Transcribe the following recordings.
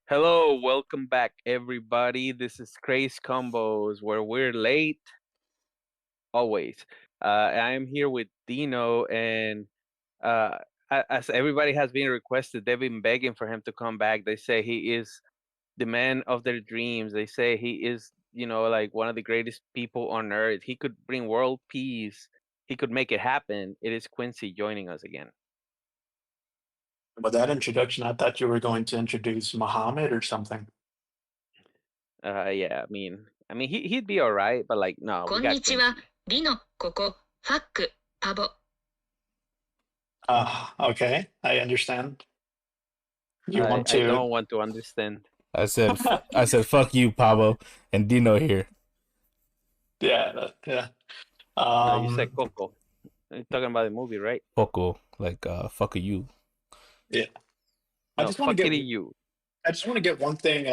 Hello, welcome back, everybody. This is Craze Combos, where we're late always. I am here with Dino, and uh, as everybody has been requested, they've been begging for him to come back. They say he is the man of their dreams. They say he is, like one of the greatest people on earth. He could bring world peace. He could make it happen. It is Quincy joining us again. With that introduction, I thought you were going to introduce Muhammad or something. Yeah, he'd be all right, but like, no, we got こんにちは Quincy. リノここファックパボ Okay, I understand. You I, want I to? don't want to understand. I said, fuck you, Pablo, and Dino here. Yeah. No, you said Coco. You're talking about the movie, right? Poco, like fuck you. Yeah. No, I just want to get you. I just want to get one thing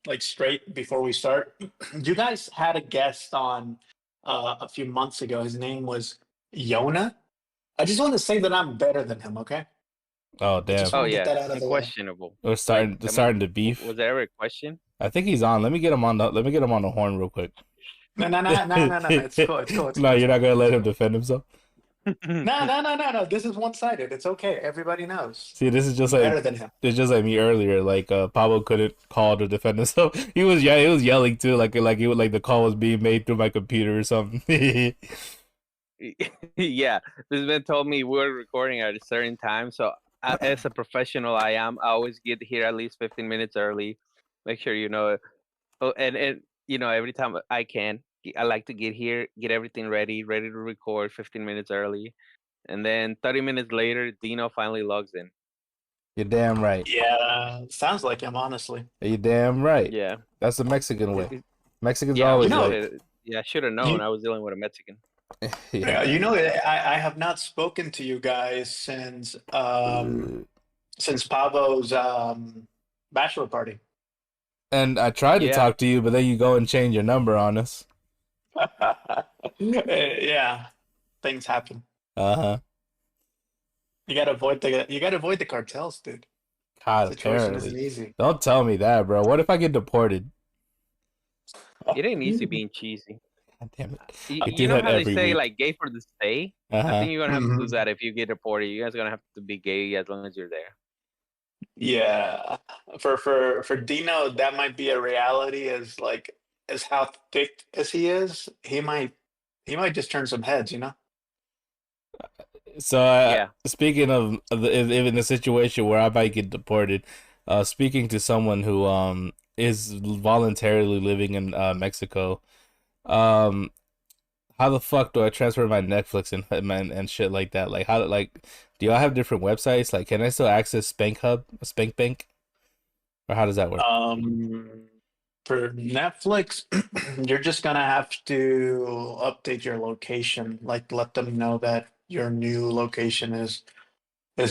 like straight before we start. You guys had a guest on a few months ago. His name was Yona. I just want to say that I'm better than him. Okay. Oh damn, Oh get yeah, that out of the way. questionable. we're starting to beef. Was there ever a question? I think he's on. Let me get him on the horn real quick. No. It's cool. No, you're not gonna let him defend himself. No. This is one-sided. It's okay. Everybody knows. See, this is just Better like than him. it's just like me earlier. Like Pablo couldn't call to defend himself. He was yelling too. Like the call was being made through my computer or something. Yeah, this man told me we were recording at a certain time, so as a professional I always get here at least 15 minutes early. Make sure you know. Oh, and every time I can, I like to get here, get everything ready to record 15 minutes early, and then 30 minutes later, Dino finally logs in. You're damn right. Yeah, sounds like him, honestly. You're damn right. Yeah, That's the Mexican way. Mexicans yeah, always I should have known. I was dealing with a Mexican. Yeah, I have not spoken to you guys since Pablo's bachelor party. And I tried to talk to you, but then you go and change your number on us. Yeah, things happen. Uh-huh. You gotta avoid the cartels, dude. God, Situation isn't apparently. easy. Don't tell me that, bro. What if I get deported? It ain't easy being cheesy. God damn it. You know how they say week. like gay for the stay? I Uh-huh. think you're gonna have to do that if you get deported. You guys are gonna have to be gay as long as you're there. Yeah, for Dino, that might be a reality. As how thick as he is, he might just turn some heads, you know. So, speaking of if in a situation where I might get deported, speaking to someone who is voluntarily living in Mexico, how the fuck do I transfer my Netflix and shit like that? Like do y'all have different websites? Like, can I still access Spank Bank, or how does that work? For Netflix, you're just gonna have to update your location. Like, let them know that your new location is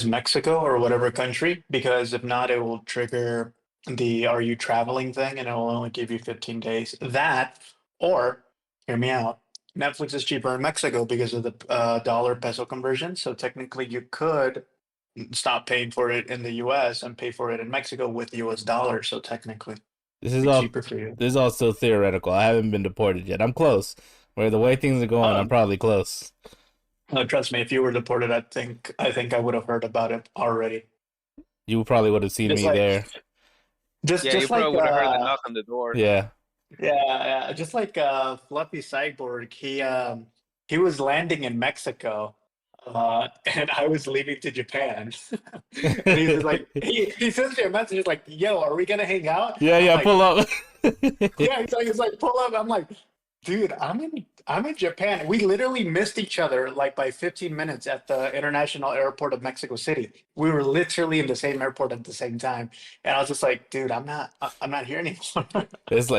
Mexico or whatever country, because if not, it will trigger the "Are you traveling" thing, and it will only give you 15 days. That, or hear me out. Netflix is cheaper in Mexico because of the dollar peso conversion. So technically, you could stop paying for it in the U.S. and pay for it in Mexico with U.S. dollars. So technically, this is all cheaper for you. This is all still theoretical. I haven't been deported yet. I'm close. Where the way things are going, I'm probably close. No, trust me. If you were deported, I think I would have heard about it already. You probably would have seen me there. You probably would have heard the knock on the door. Yeah. Yeah, just like Fluffy Cyborg, he was landing in Mexico, and I was leaving to Japan. And he was like, he sends me a message, he's like, "Yo, are we gonna hang out?" Yeah, like, pull up. Yeah, he's like, pull up. I'm like, dude, I'm in Japan. We literally missed each other like by 15 minutes at the international airport of Mexico City. We were literally in the same airport at the same time, and I was just like, dude, I'm not here anymore. It's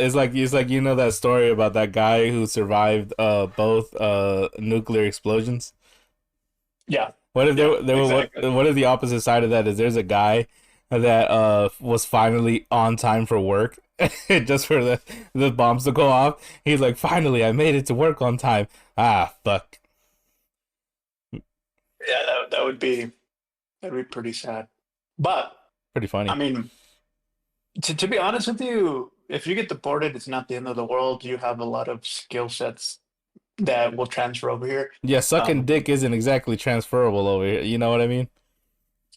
like you know that story about that guy who survived both nuclear explosions. Yeah. What if exactly. what if the opposite side of that is there's a guy that was finally on time for work, just for the bombs to go off. He's like, finally, I made it to work on time. Ah, fuck. Yeah, that'd be pretty sad. But Pretty I funny. mean, to be honest with you, if you get deported, it's not the end of the world. You have a lot of skill sets that will transfer over here. Yeah, sucking Um, dick isn't exactly transferable over here. You know what I mean?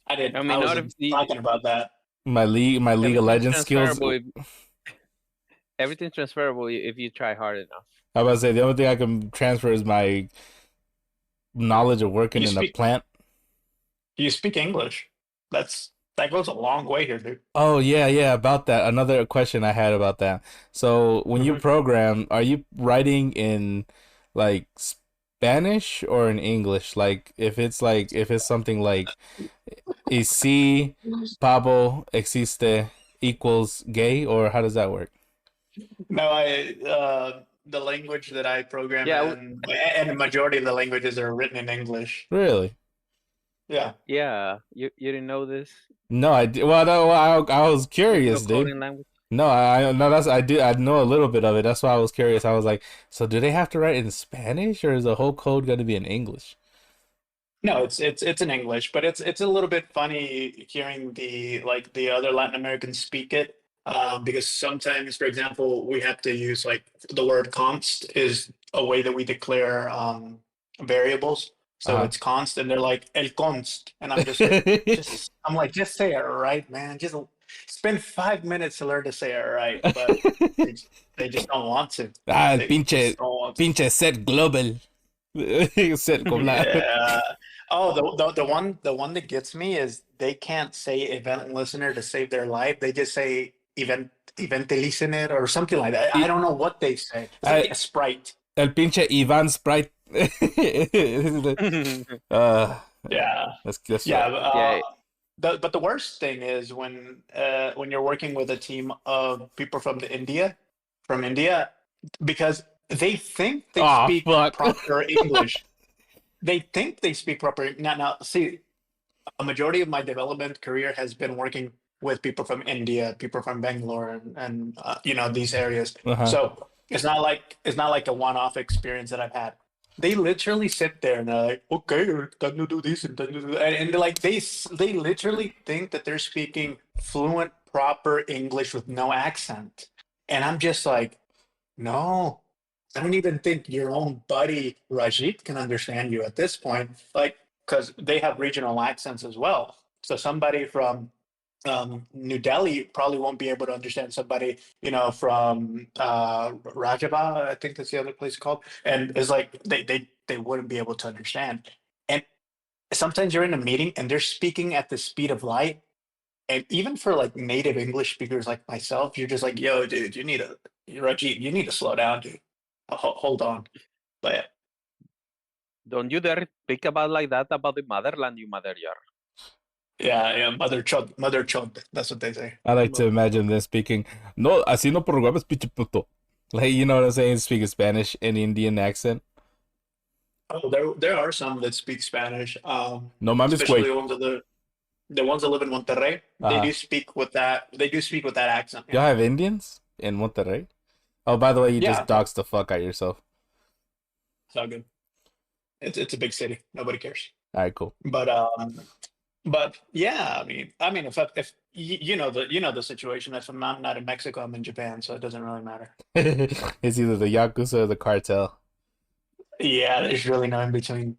I I mean, not if wasn't talking about that. My League of everything's Legends skills. transferable. Everything's transferable if you try hard enough. I was about to say the only thing I can transfer is my knowledge of working You in a speak plant. you speak English. That goes a long way here, dude. Oh yeah, about that. Another question I had about that. So when you Hmm. program, are you writing in like Spanish or in English? Like if it's something like is si pavo existe equals gay, or how does that work? No, the language that I program Yeah, in, and the majority of the languages are written in English. Really? Yeah. yeah. You didn't know this? No, I did. Well, no, I was There's no curious, dude. coding language. No, I no, that's I do. I know a little bit of it. That's why I was curious. I was like, so do they have to write in Spanish, or is the whole code going to be in English? No, it's in English, but it's a little bit funny hearing the other Latin Americans speak it, because sometimes, for example, we have to use like the word const is a way that we declare variables. So Uh-huh. it's const, and they're like el const, and I'm just like, just say it right, man. Just spend 5 minutes to learn to say it right, but they just don't want to. Ah, el They just pinche don't want to. pinche set global. Set global. Yeah. Oh, the one that gets me is they can't say event listener to save their life. They just say event listener or something like that. I Y- don't know what they say. It's like I- a sprite. El pinche Ivan Sprite. uh, Yeah. that's Yeah. right. Yeah. But the worst thing is when you're working with a team of people from India, because they think they Oh speak fuck. proper English. They think they speak proper. Now, see, a majority of my development career has been working with people from India, people from Bangalore, and these areas. Uh-huh. So it's not like a one-off experience that I've had. They literally sit there and they're like, okay, time to do this and time to do that, and they're like they literally think that they're speaking fluent, proper English with no accent, and I'm just like, no, I don't even think your own buddy Rajit can understand you at this point. Like, because they have regional accents as well. So somebody from New Delhi probably won't be able to understand somebody, from Rajaba, I think that's the other place called. And it's like they wouldn't be able to understand. And sometimes you're in a meeting and they're speaking at the speed of light. And even for like native English speakers like myself, you're just like, yo, dude, Rajit, you need to slow down, dude. Hold on. But yeah. Don't you dare speak about like that about the motherland, you mother jar. Yeah, mother chod. That's what they say. I like to imagine them speaking. No, así no programas, pinche puto. Like, you know what I'm saying? Speaking Spanish in Indian accent. Oh, there are some that speak Spanish. No mames, Especially güey. the ones that live in Monterrey. They Uh-huh. do speak with that. They do speak with that accent. Y'all Yeah. have Indians in Monterrey? Oh, by the way, you just Yeah, doxed the fuck out yourself. it's all good. It's a big city. Nobody cares. All right, cool. But yeah, I mean, if you know the situation. If I'm not in Mexico, I'm in Japan, so it doesn't really matter. It's either the Yakuza or the cartel. Yeah, there's really no in between.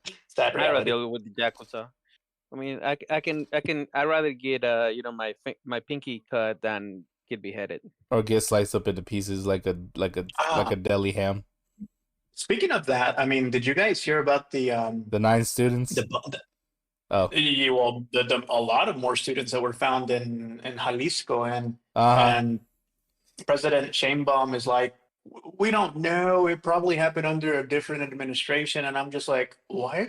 It's that I'd rather reality. deal with the yakuza. I mean, I'd rather get my pinky cut than get beheaded. Or get sliced up into pieces like a deli ham. Speaking of that, I mean, did you guys hear about The 9 students. the Oh. well, a lot of more students that were found in Jalisco, and Uh-huh. and President Sheinbaum is like, we don't know. It probably happened under a different administration, and I'm just like, why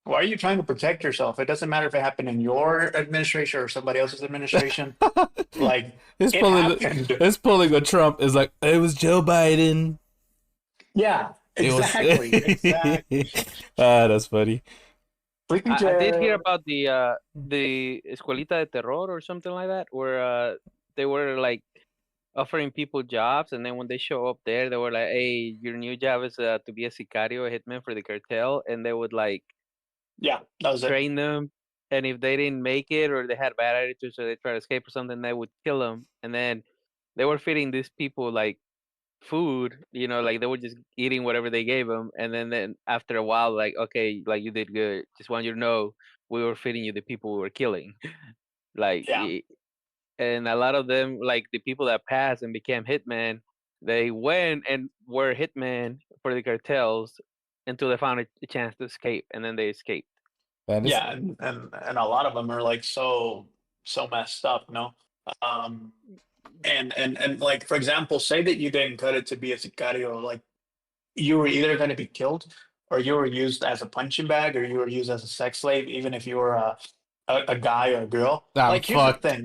are you trying to protect yourself? It doesn't matter if it happened in your administration or somebody else's administration. Like, It's it pulling happened. it's pulling a Trump. It's like it was Joe Biden. Yeah, It was exactly. Ah, that's funny. Sleeping I did hear Chair. about the Escuelita de Terror or something like that, where they were like offering people jobs, and then when they show up there, they were like, "Hey, your new job is to be a sicario, a hitman for the cartel," and they would like Yeah, that was it. train them, and if they didn't make it or they had bad attitudes or they try to escape or something, they would kill them, and then they were feeding these people like food, like they were just eating whatever they gave them, and then after a while, like, okay, like you did good. Just want you to know we were feeding you the people we were killing, like, Yeah, and a lot of them, like the people that passed and became hitmen, they went and were hitmen for the cartels until they found a chance to escape, and then they escaped. Man, this yeah, and a lot of them are like so messed up, no? Um, and like for example, say that you didn't cut it to be a sicario, like you were either going to be killed or you were used as a punching bag or you were used as a sex slave, even if you were a guy or a girl. I'm Like here's the fucked. thing,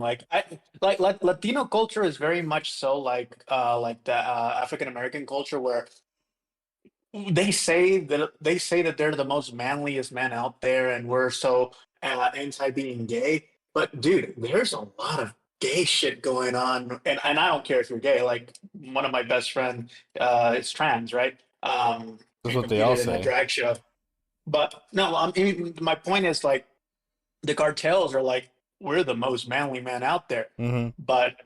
Latino culture is very much so like the African American culture where they say that they're the most manliest men out there, and we're so anti being gay. But dude, there's a lot of gay shit going on, and I don't care if you're gay. Like one of my best friend is trans, right? That's He what they all competed in a say. drag show. But no, I mean, my point is like the cartels are like we're the most manly men out there, Hmm. but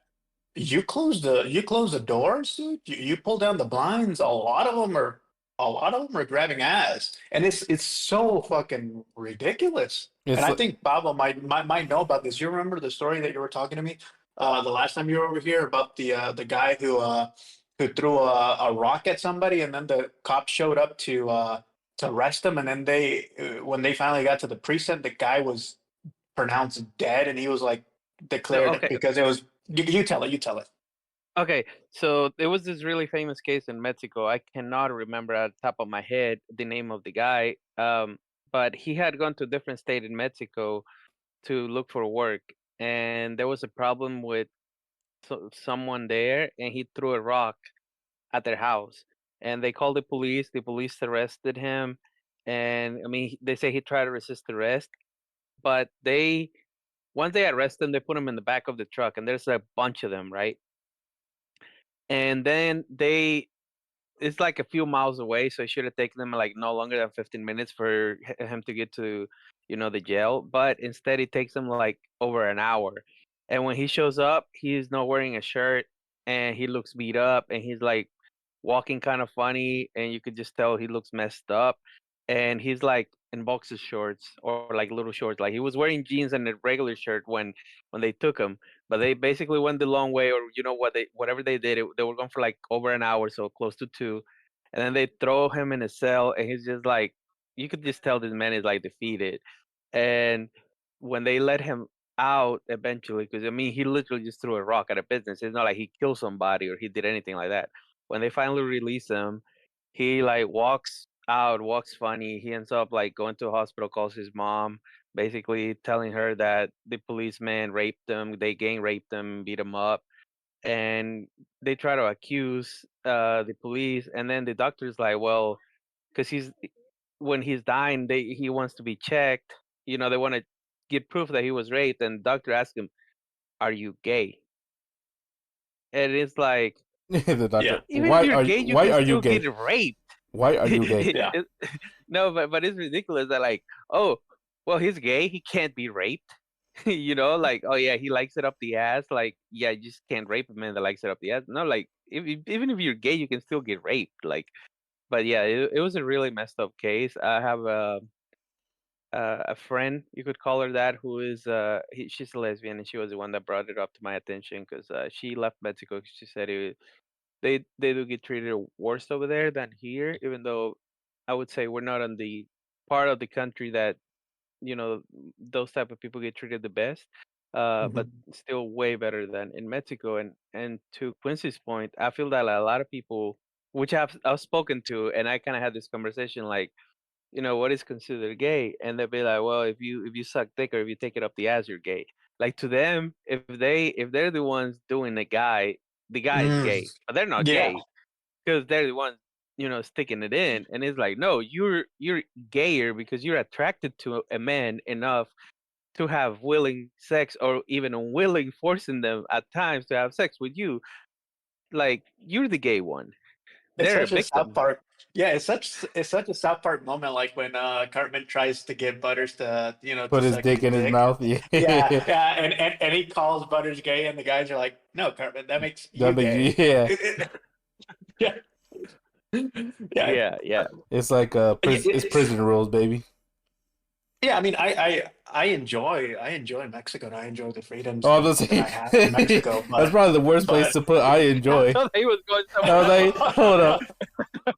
you close the doors, dude. You pull down the blinds. A lot of them are grabbing ass, and it's so fucking ridiculous. And It's I like, think Pablo might know about this. You remember the story that you were talking to me the last time you were over here about the guy who threw a rock at somebody, and then the cops showed up to arrest him, and then when they finally got to the precinct, the guy was pronounced dead, and he was like No, declared okay, because it was. You tell it. You tell it. okay. So there was this really famous case in Mexico. I cannot remember at the top of my head the name of the guy. But he had gone to a different state in Mexico to look for work, and there was a problem with someone there, and he threw a rock at their house, and they called the police. The police arrested him, and I mean, they say he tried to resist arrest, but they once they arrest him, they put him in the back of the truck, and there's a bunch of them, right? And then it's like a few miles away, so it should have taken them like no longer than 15 minutes for him to get to, the jail. But instead, it takes him like over an hour. And when he shows up, he's not wearing a shirt, and he looks beat up, and he's like walking kind of funny, and you could just tell he looks messed up. And he's like in boxer shorts or like little shorts. Like he was wearing jeans and a regular shirt when they took him, but they basically went the long way, or whatever they did, they were gone for like over an hour, so close to two, and then they throw him in a cell, and he's just like, you could just tell this man is like defeated. And when they let him out eventually, because I mean, he literally just threw a rock at a business. It's not like he killed somebody or he did anything like that. When they finally release him, he like walks out, walks funny. He ends up like going to a hospital, calls his mom, basically telling her that the policeman raped him, they gang raped him, beat him up, and they try to accuse the police, and then the doctor's like, well, because when he's dying, he wants to be checked. They want to get proof that he was raped, and the doctor asks him, "Are you gay?" And it's like, the Yeah, doctor. even if you're gay, you Why can are you still get gay? raped. Why are you gay? yeah, It- no, but it's ridiculous that like, oh, well, he's gay, he can't be raped. Like, oh yeah, he likes it up the ass. Like, yeah, you just can't rape a man that likes it up the ass. No, like, even if you're gay, you can still get raped. Like, but yeah, it was a really messed up case. I have a friend, you could call her that, who is she's a lesbian, and she was the one that brought it up to my attention because she left Mexico. She said they do get treated worse over there than here, even though I would say we're not on the part of the country that those type of people get treated the best. But hmm still way better than in Mexico. And to Quincy's point, I feel that a lot of people, which I've spoken to, and I kind of had this conversation like, what is considered gay, and they'll be like, well, if you suck dick or if you take it up the ass, you're gay. Like to them, if they're the ones doing the guy is mm, gay, but they're not yeah, gay because they're the ones. sticking it in. And it's like, no, you're gayer because you're attracted to a man enough to have willing sex, or even unwilling, forcing them at times to have sex with you. Like, you're the gay one. It's They're a such a South victim. Park. Yeah, it's such a South Park moment, like when Cartman tries to get Butters to Put to his suck his dick in his dick. mouth. Yeah. Yeah, yeah, and he calls Butters gay, and the guys are like, "No, Cartman, that makes you That makes gay." yeah. Yeah, yeah, Yeah, yeah. It's like yeah, it's prison rules, baby. yeah. I mean, I enjoy Mexico, and I enjoy the freedoms Oh, I'm just that saying, I have in Mexico. that's probably the worst place But to put I I enjoy. thought he was going I was somewhere else. like, hold up,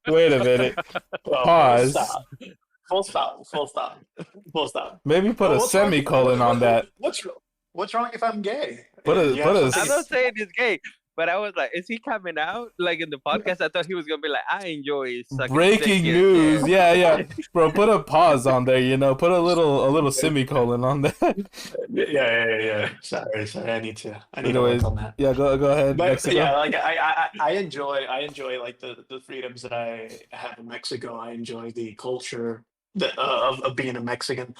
wait a minute, well, pause. full stop, full stop, full stop. Maybe put Well, a what's wrong? semicolon on that. What's wrong if I'm gay? Put a You put have a something. I'm not saying he's gay, but I was like, is he coming out like in the podcast? I thought he was gonna be like, I enjoy sucking dick breaking here and there. news. Yeah, yeah, bro. Put a pause on there. Put a little semicolon on that. Yeah. Sorry. I need to work Anyways, on that. yeah, go ahead, But yeah, Mexico. like I enjoy like the freedoms that I have in Mexico. I enjoy the culture of being a Mexican.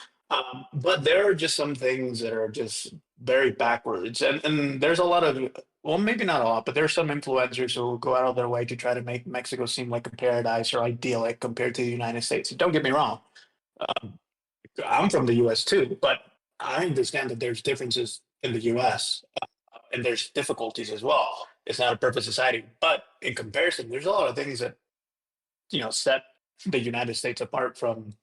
But there are just some things that are just very backwards, and there's a lot of, well, maybe not a lot, but there's some influencers who go out of their way to try to make Mexico seem like a paradise or idyllic compared to the United States. Don't get me wrong. Um, I'm from the U.S. too, but I understand that there's differences in the U.S. And there's difficulties as well. It's not a perfect society, but in comparison, there's a lot of things that set the United States apart from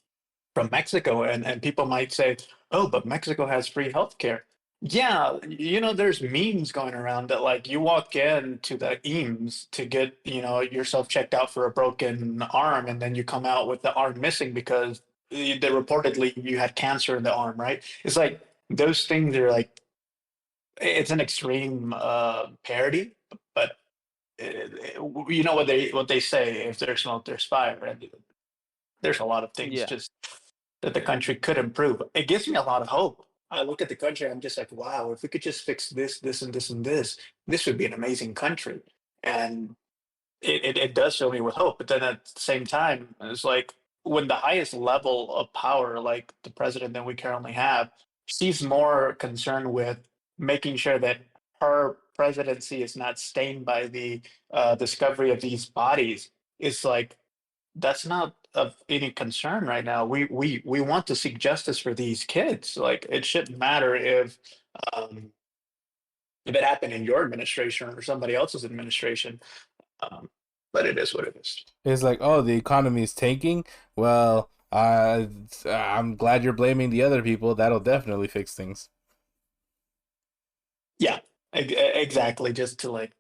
Mexico. And people might say, "Oh, but Mexico has free healthcare." Yeah, there's memes going around that like you walk in to the EAMS to get yourself checked out for a broken arm, and then you come out with the arm missing because they reportedly you had cancer in the arm, right? It's like those things are like it's an extreme parody, but you know what they say: if there's smoke, there's fire. And there's a lot of things Yeah, just that the country could improve. It gives me a lot of hope. I look at the country, I'm just like, wow, if we could just fix this, this, and this, and this would be an amazing country. And it does fill me with hope. But then at the same time, it's like when the highest level of power, like the president that we currently have, she's more concerned with making sure that her presidency is not stained by the discovery of these bodies. It's like that's not of any concern right now. We want to seek justice for these kids. Like it shouldn't matter um, if it happened in your administration or somebody else's administration. Um, but it is what it is. It's like, oh, the economy is tanking. Well, I'm glad you're blaming the other people. That'll definitely fix things. Yeah, exactly. Just to like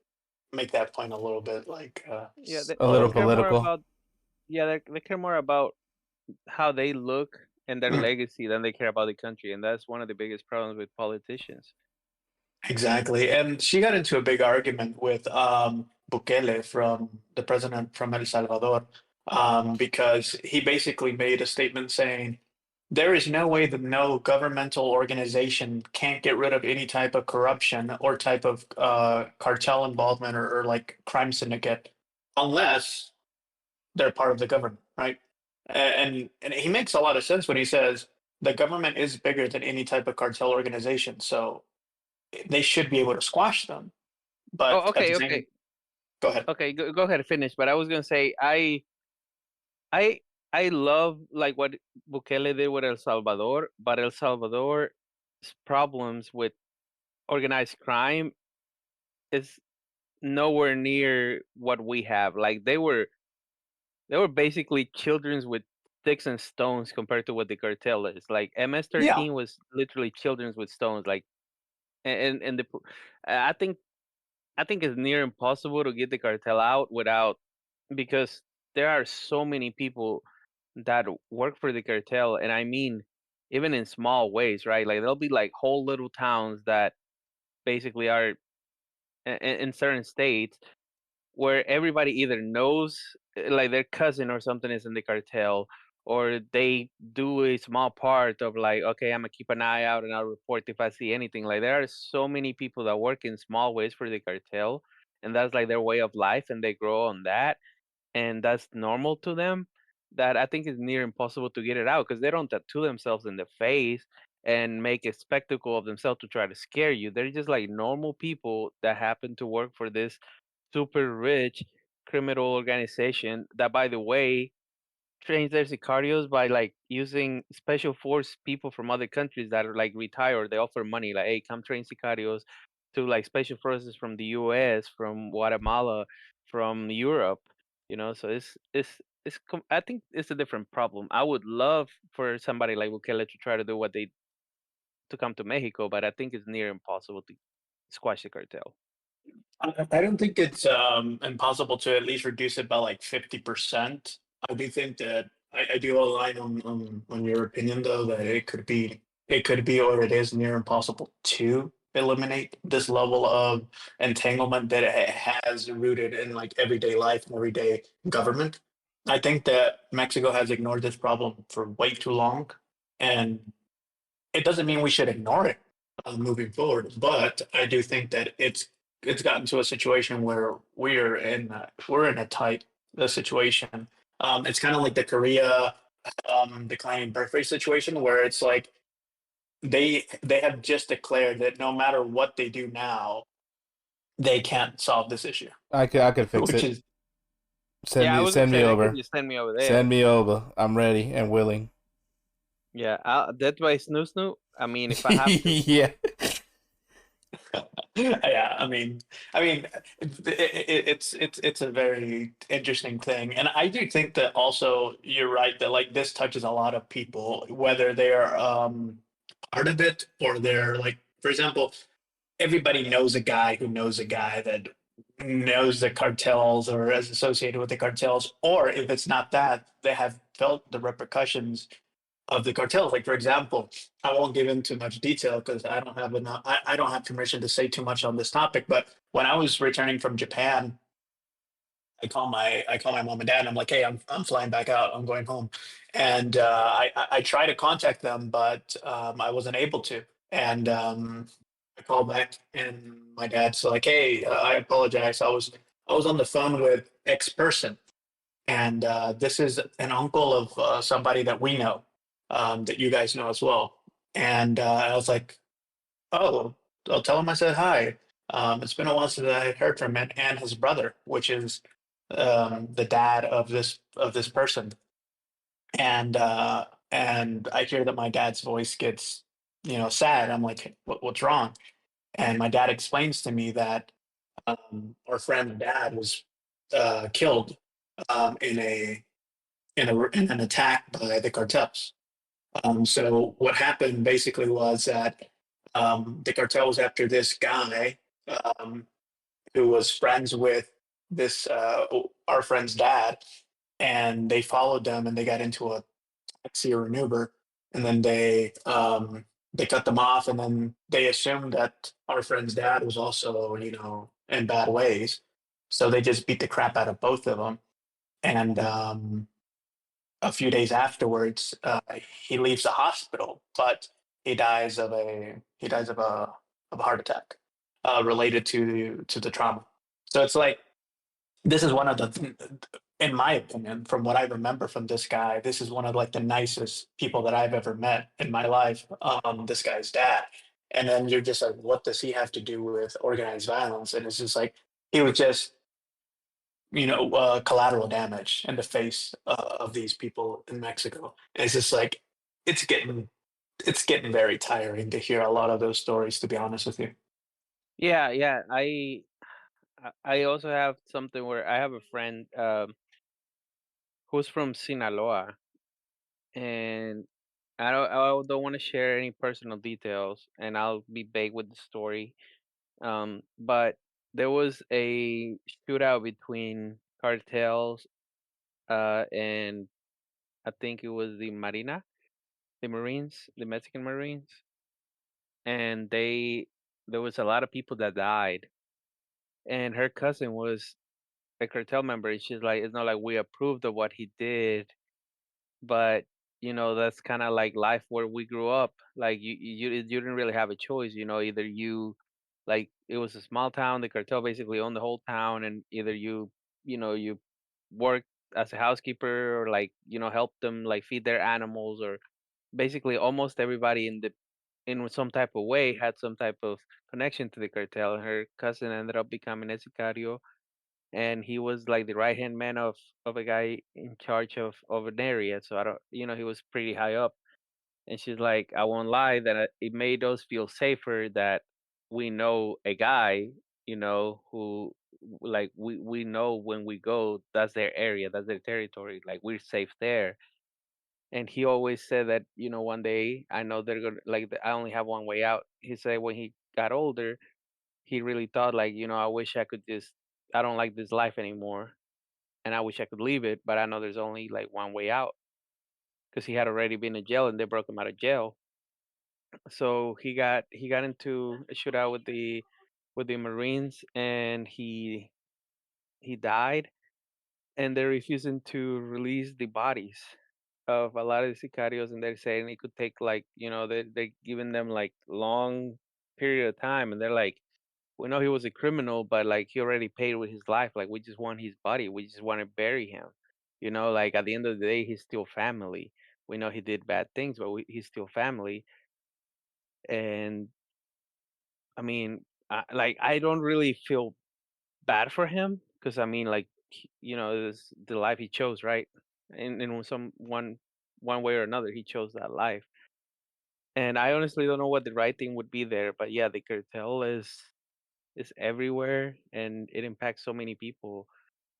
make that point a little bit like yeah. They, A they little care more political. about they care more about how they look and their legacy than they care about the country, and that's one of the biggest problems with politicians. exactly. And she got into a big argument with Bukele, from the president from El Salvador, because he basically made a statement saying there is no way that no governmental organization can't get rid of any type of corruption or type of cartel involvement, or like crime syndicate unless they're part of the government, right? And he makes a lot of sense when he says the government is bigger than any type of cartel organization, so they should be able to squash them. Oh, But at the okay, same, okay, go ahead. okay. Go ahead and finish. But I was gonna say, I, I love like what Bukele did with El Salvador, but El Salvador's problems with organized crime is nowhere near what we have. Like they were basically children's with sticks and stones compared to what the cartel is. Like Yeah, MS-13 was literally children's with stones. Like and I think it's near impossible to get the cartel out without, because there are so many people that work for the cartel, and I mean even in small ways, right? Like there'll be like whole little towns that basically are in certain states where everybody either knows, like their cousin or something is in the cartel, or they do a small part of like, okay, I'm gonna keep an eye out and I'll report if I see anything. Like there are so many people that work in small ways for the cartel, and that's like their way of life, and they grow on that. and that's normal to them, that I think is near impossible to get it out because they don't tattoo themselves in the face and make a spectacle of themselves to try to scare you. They're just like normal people that happen to work for this super rich criminal organization that, by the way, trains their sicarios by like using special force people from other countries that are like retired. They offer money like, hey, come train sicarios to like special forces from the US, from Guatemala, from Europe. So I think it's a different problem. I would love for somebody like Bukele to try to do what they to come to Mexico, but I think it's near impossible to squash the cartel. I don't think it's impossible to at least reduce it by like 50%. I do think that I do align on your opinion though that it could be or it is near impossible to eliminate this level of entanglement that it has rooted in like everyday life and everyday government. I think that Mexico has ignored this problem for way too long, and it doesn't mean we should ignore it moving forward. But I do think that it's gotten to a situation where we're in a tight situation. It's kind of like the Korea declining birth rate situation, where it's like they have just declared that no matter what they do now, they can't solve this issue, I could fix which it. is Send Yeah, I me was gonna send say me they could over. just send me over there. Send me over. I'm ready and willing. Yeah, that's why snoo snoo. I mean, if I have to. Yeah. yeah. I mean, it's a very interesting thing, and I do think that also you're right that like this touches a lot of people, whether they're part of it or they're like, for example, everybody knows a guy who knows a guy that knows the cartels or is associated with the cartels, or if it's not that, they have felt the repercussions of the cartels. Like for example, I won't give into much detail because I don't have enough. I don't have permission to say too much on this topic. But when I was returning from Japan, I call my mom and dad. And I'm like, hey, I'm flying back out. I'm going home, and I try to contact them, but I wasn't able to. And I call back, and my dad's like, hey, I apologize. I was on the phone with X person, and this is an uncle of somebody that we know, that you guys know as well. And I was like, oh, I'll tell him I said hi. It's been a while since I heard from him and his brother, which is the dad of this person. And I hear that my dad's voice gets sad. I'm like, what's wrong? And my dad explains to me that our friend dad was killed in an attack by the cartels. So what happened basically was that the cartel was after this guy um, who was friends with this our friend's dad, and they followed them and they got into a taxi or an Uber, and then they cut them off, and then they assumed that our friend's dad was also in bad ways, so they just beat the crap out of both of them, and a few days afterwards, he leaves the hospital, but he dies of a heart attack related to the trauma. So it's like this is one of in my opinion, from what I remember from this guy, this is one of like the nicest people that I've ever met in my life. This guy's dad, and then you're just like, what does he have to do with organized violence? And it's just like he was just collateral damage in the face of these people in Mexico. And it's just like it's getting it's getting very tiring to hear a lot of those stories. To be honest with you. Yeah, yeah. I also have something where I have a friend who's from Sinaloa, and I don't want to share any personal details, and I'll be vague with the story. But there was a shootout between cartels, and I think it was the Marines, the Mexican Marines, and there was a lot of people that died, and her cousin was a cartel member, and she's like, it's not like we approved of what he did, but that's kind of like life where we grew up. Like you didn't really have a choice. Either you, like, it was a small town. The cartel basically owned the whole town, and either you work as a housekeeper or like help them like feed their animals, or basically almost everybody in some type of way had some type of connection to the cartel. And her cousin ended up becoming a sicario, and he was like the right hand man of a guy in charge of an area. So I don't, he was pretty high up. And she's like, I won't lie that it made us feel safer that we know a guy, who like we know when we go, that's their area, that's their territory, like we're safe there. And he always said that, one day I know they're gonna like I only have one way out. He said when he got older, he really thought like, I wish I could just, I don't like this life anymore, and I wish I could leave it, but I know there's only like one way out, because he had already been in jail and they broke him out of jail. So he got into a shootout with the Marines, and he died, and they're refusing to release the bodies of a lot of the sicarios, and they're saying it could take like, they're giving them like long period of time, and they're like, we know he was a criminal, but like he already paid with his life. Like we just want his body. We just want to bury him. Like at the end of the day, he's still family. We know he did bad things, but he's still family. And I mean, I don't really feel bad for him, because I mean, like, it's the life he chose, right? In some one way or another, he chose that life. And I honestly don't know what the right thing would be there, but yeah, the cartel is everywhere, and it impacts so many people.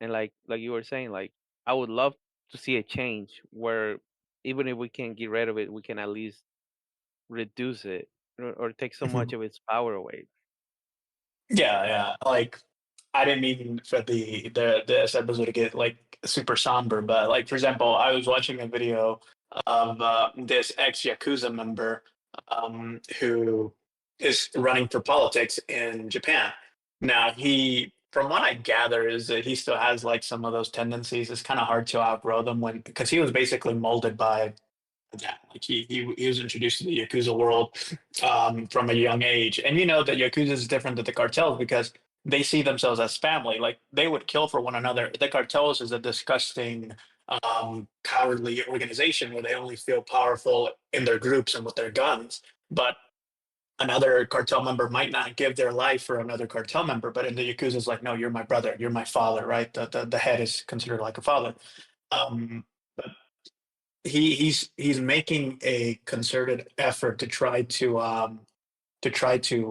And like you were saying, like I would love to see a change where even if we can't get rid of it, we can at least reduce it, or take so much of its power away. Yeah, yeah. Like, I didn't mean for this episode to get like super somber, but like for example, I was watching a video of this ex Yakuza member who is running for politics in Japan. Now from what I gather, is that he still has like some of those tendencies. It's kind of hard to outgrow them because he was basically molded by that. Like he was introduced to the Yakuza world from a young age. And you know that Yakuza is different than the cartels because they see themselves as family. Like they would kill for one another. The cartels is a disgusting, cowardly organization where they only feel powerful in their groups and with their guns. But another cartel member might not give their life for another cartel member. But in the Yakuza, it's like, no, you're my brother, you're my father, right? The head is considered like a father. But he's making a concerted effort to try to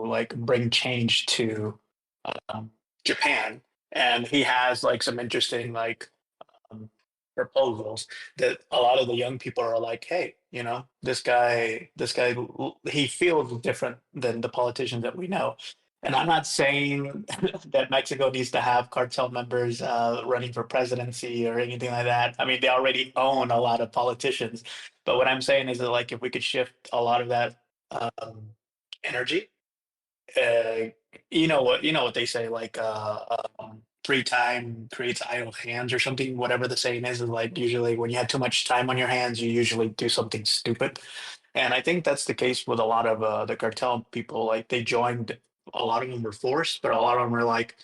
like bring change to Japan, and he has like some interesting like um, proposals that a lot of the young people are like, hey, this guy, he feels different than the politicians that we know. And I'm not saying that Mexico needs to have cartel members running for presidency or anything like that. I mean, they already own a lot of politicians. But what I'm saying is that, like, if we could shift a lot of that energy, uh, you know what they say, like free time creates idle hands or something. Whatever the saying is like usually when you have too much time on your hands, you usually do something stupid. And I think that's the case with a lot of the cartel people. Like they joined, a lot of them were forced, but a lot of them were like,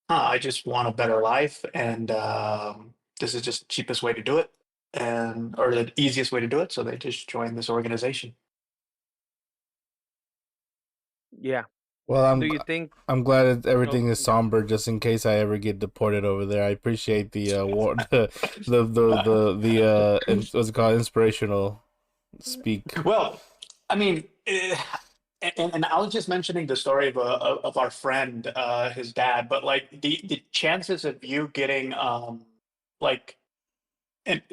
I just want a better life, and this is just the cheapest way to do it, and or the easiest way to do it. So they just joined this organization. Yeah. Well, Do you think? I'm glad that Oh, everything is somber, just in case I ever get deported over there. I appreciate the what's it called, inspirational speak. Well, I mean, and I was just mentioning the story of our friend, his dad, but like the chances of you getting like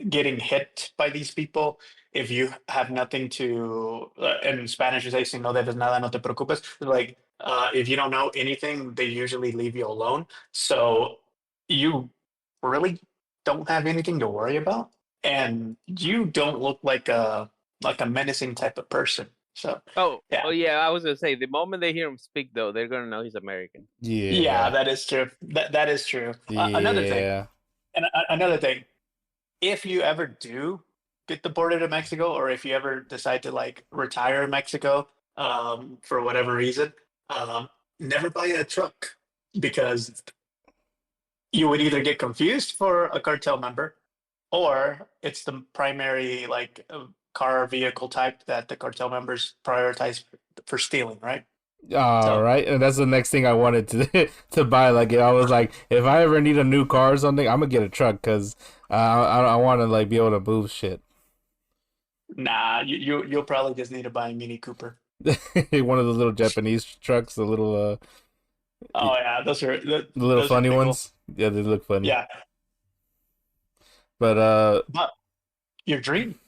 getting hit by these people if you have nothing to in Spanish you say si no debes nada no te preocupes, like if you don't know anything they usually leave you alone, so you really don't have anything to worry about, and you don't look like a menacing type of person, so oh yeah. yeah. I was gonna say the moment they hear him speak, though, they're gonna know he's American. Yeah, Yeah, that is true. That is true. Another thing, yeah. and another thing, if you ever do get deported to Mexico, or if you ever decide to like retire in Mexico for whatever reason, never buy a truck because you would either get confused for a cartel member, or it's the primary like car or vehicle type that the cartel members prioritize for stealing, right? All So right, and that's the next thing I wanted to to buy. Like I was like, if I ever need a new car or something, I'm gonna get a truck because I want to like be able to move shit. nah, you'll probably just need to buy a Mini Cooper. One of the little Japanese trucks, Oh yeah, those are the little those are funny pretty cool. ones. Yeah, they look funny. Yeah, But but your dream.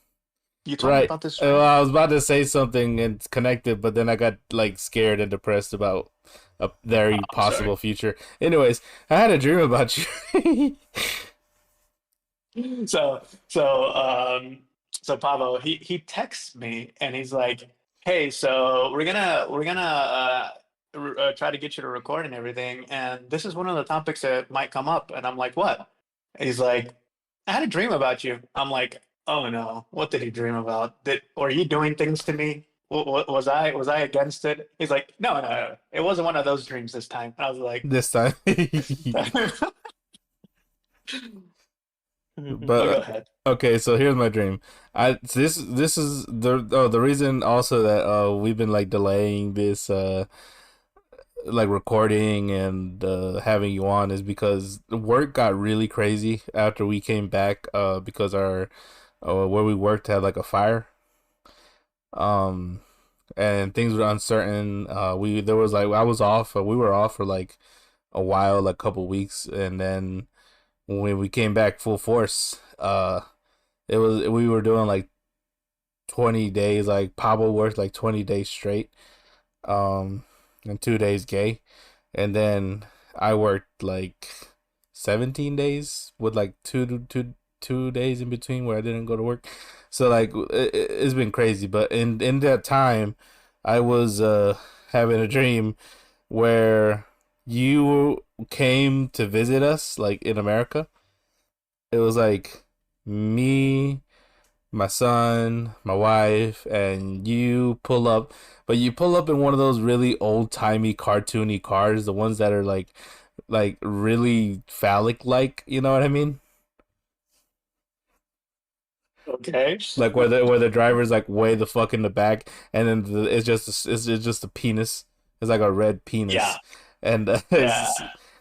You told me right. about this Well, dream. I was about to say something and it's connected, but then I got like scared and depressed about a very I'm sorry. possible future. Anyways, I had a dream about you. So so so Pablo, he texts me and he's like, "Hey, so we're gonna try to get you to record and everything, and this is one of the topics that might come up." And I'm like, "What?" He's like, "I had a dream about you." I'm like, "Oh no, what did he dream about? Did were you doing things to me? Was I against it?" He's like, "No, no, no, it wasn't one of those dreams this time." And I was like, This time. "Oh, go But ahead." okay, so here's my dream. This is the reason also that we've been like delaying this like recording and having you on is because work got really crazy after we came back because our where we worked had like a fire. Um and things were uncertain. We there was like I was off. We were off for like a while, like a couple weeks, and then when we came back full force, it was we were doing like 20 days. Like Pablo worked like 20 days straight, um, and 2 days gay, and then I worked like 17 days with like two days in between where I didn't go to work. So like it's been crazy, but in that time, I was having a dream where you came to visit us like in America. It was like me, my son, my wife, and you pull up, but you pull up in one of those really old timey cartoony cars, the ones that are like really phallic like, you know what I mean? Okay. Like where the driver's like way the fuck in the back, and then it's just a penis. It's like a red Yeah. penis, and Yeah.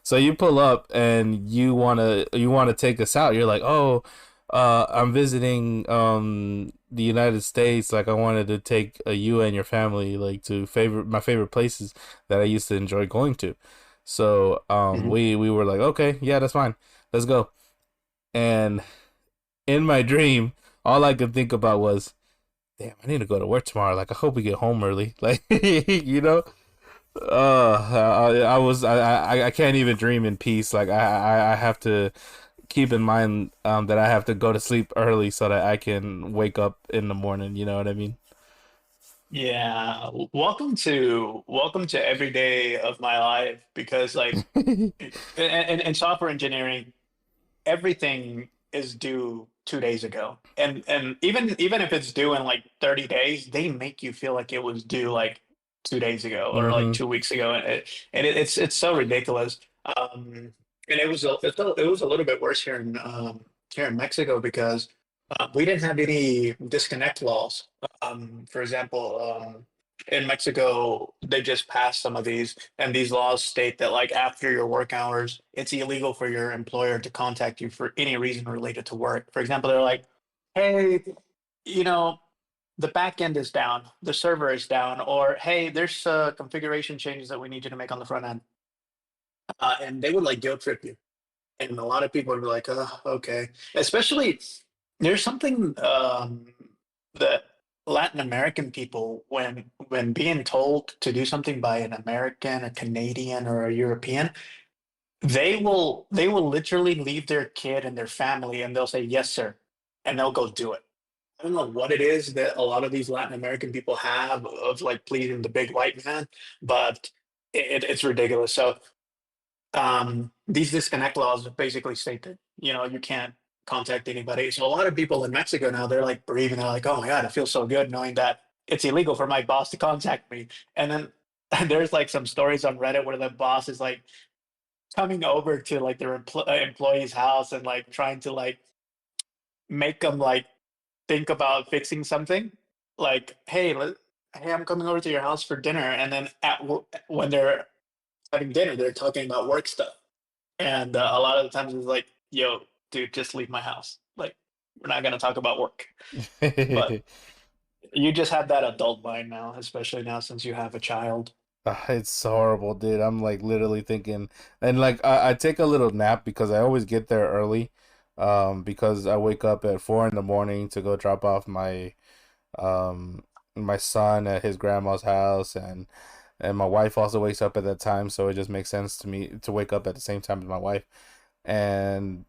so you pull up and you wanna take us out. You're like, oh, I'm visiting the United States. Like I wanted to take you and your family like to my favorite places that I used to enjoy going to. So Mhm. we were like, okay, yeah, that's fine. Let's go. And in my dream, all I could think about was, damn, I need to go to work tomorrow. Like, I hope we get home early. Like, you know, I can't even dream in peace. Like, I have to keep in mind that I have to go to sleep early so that I can wake up in the morning. You know what I mean? Yeah. Welcome to every day of my life because like in software engineering, everything is due 2 days ago. And even if it's due in like 30 days, they make you feel like it was due like 2 days ago or like Mm-hmm. 2 weeks ago. It's so ridiculous. And it was a little bit worse here in Mexico because we didn't have any disconnect laws. For example, in Mexico, they just passed some of these, and these laws state that like after your work hours, it's illegal for your employer to contact you for any reason related to work. For example, they're like, "Hey, you know, the back end is down, the server is down," or "Hey, there's configuration changes that we need you to make on the front end," and they would like guilt trip you. And a lot of people would be like, "Oh, okay." Especially there's something that Latin American people, when being told to do something by an American, a Canadian, or a European, they will literally leave their kid and their family, and they'll say yes, sir, and they'll go do it. I don't know what it is that a lot of these Latin American people have of like pleasing the big white man, but it's ridiculous. So these disconnect laws basically state that you can't contact anybody. So a lot of people in Mexico now they're like breathing. They're like, "Oh my god, it feels so good knowing that it's illegal for my boss to contact me." And then there's like some stories on Reddit where the boss is like coming over to like their employee's house and like trying to like make them like think about fixing something. Like, hey, I'm coming over to your house for dinner, and then when they're having dinner, they're talking about work stuff. And a lot of the times it's like, yo, dude, just leave my house. Like, we're not gonna talk about work. But you just have that adult mind now, especially now since you have a child. It's horrible, dude. I'm like literally thinking, and like I take a little nap because I always get there early, because I wake up at 4 in the morning to go drop off um my son at his grandma's house, and my wife also wakes up at that time, so it just makes sense to me to wake up at the same time as my wife, and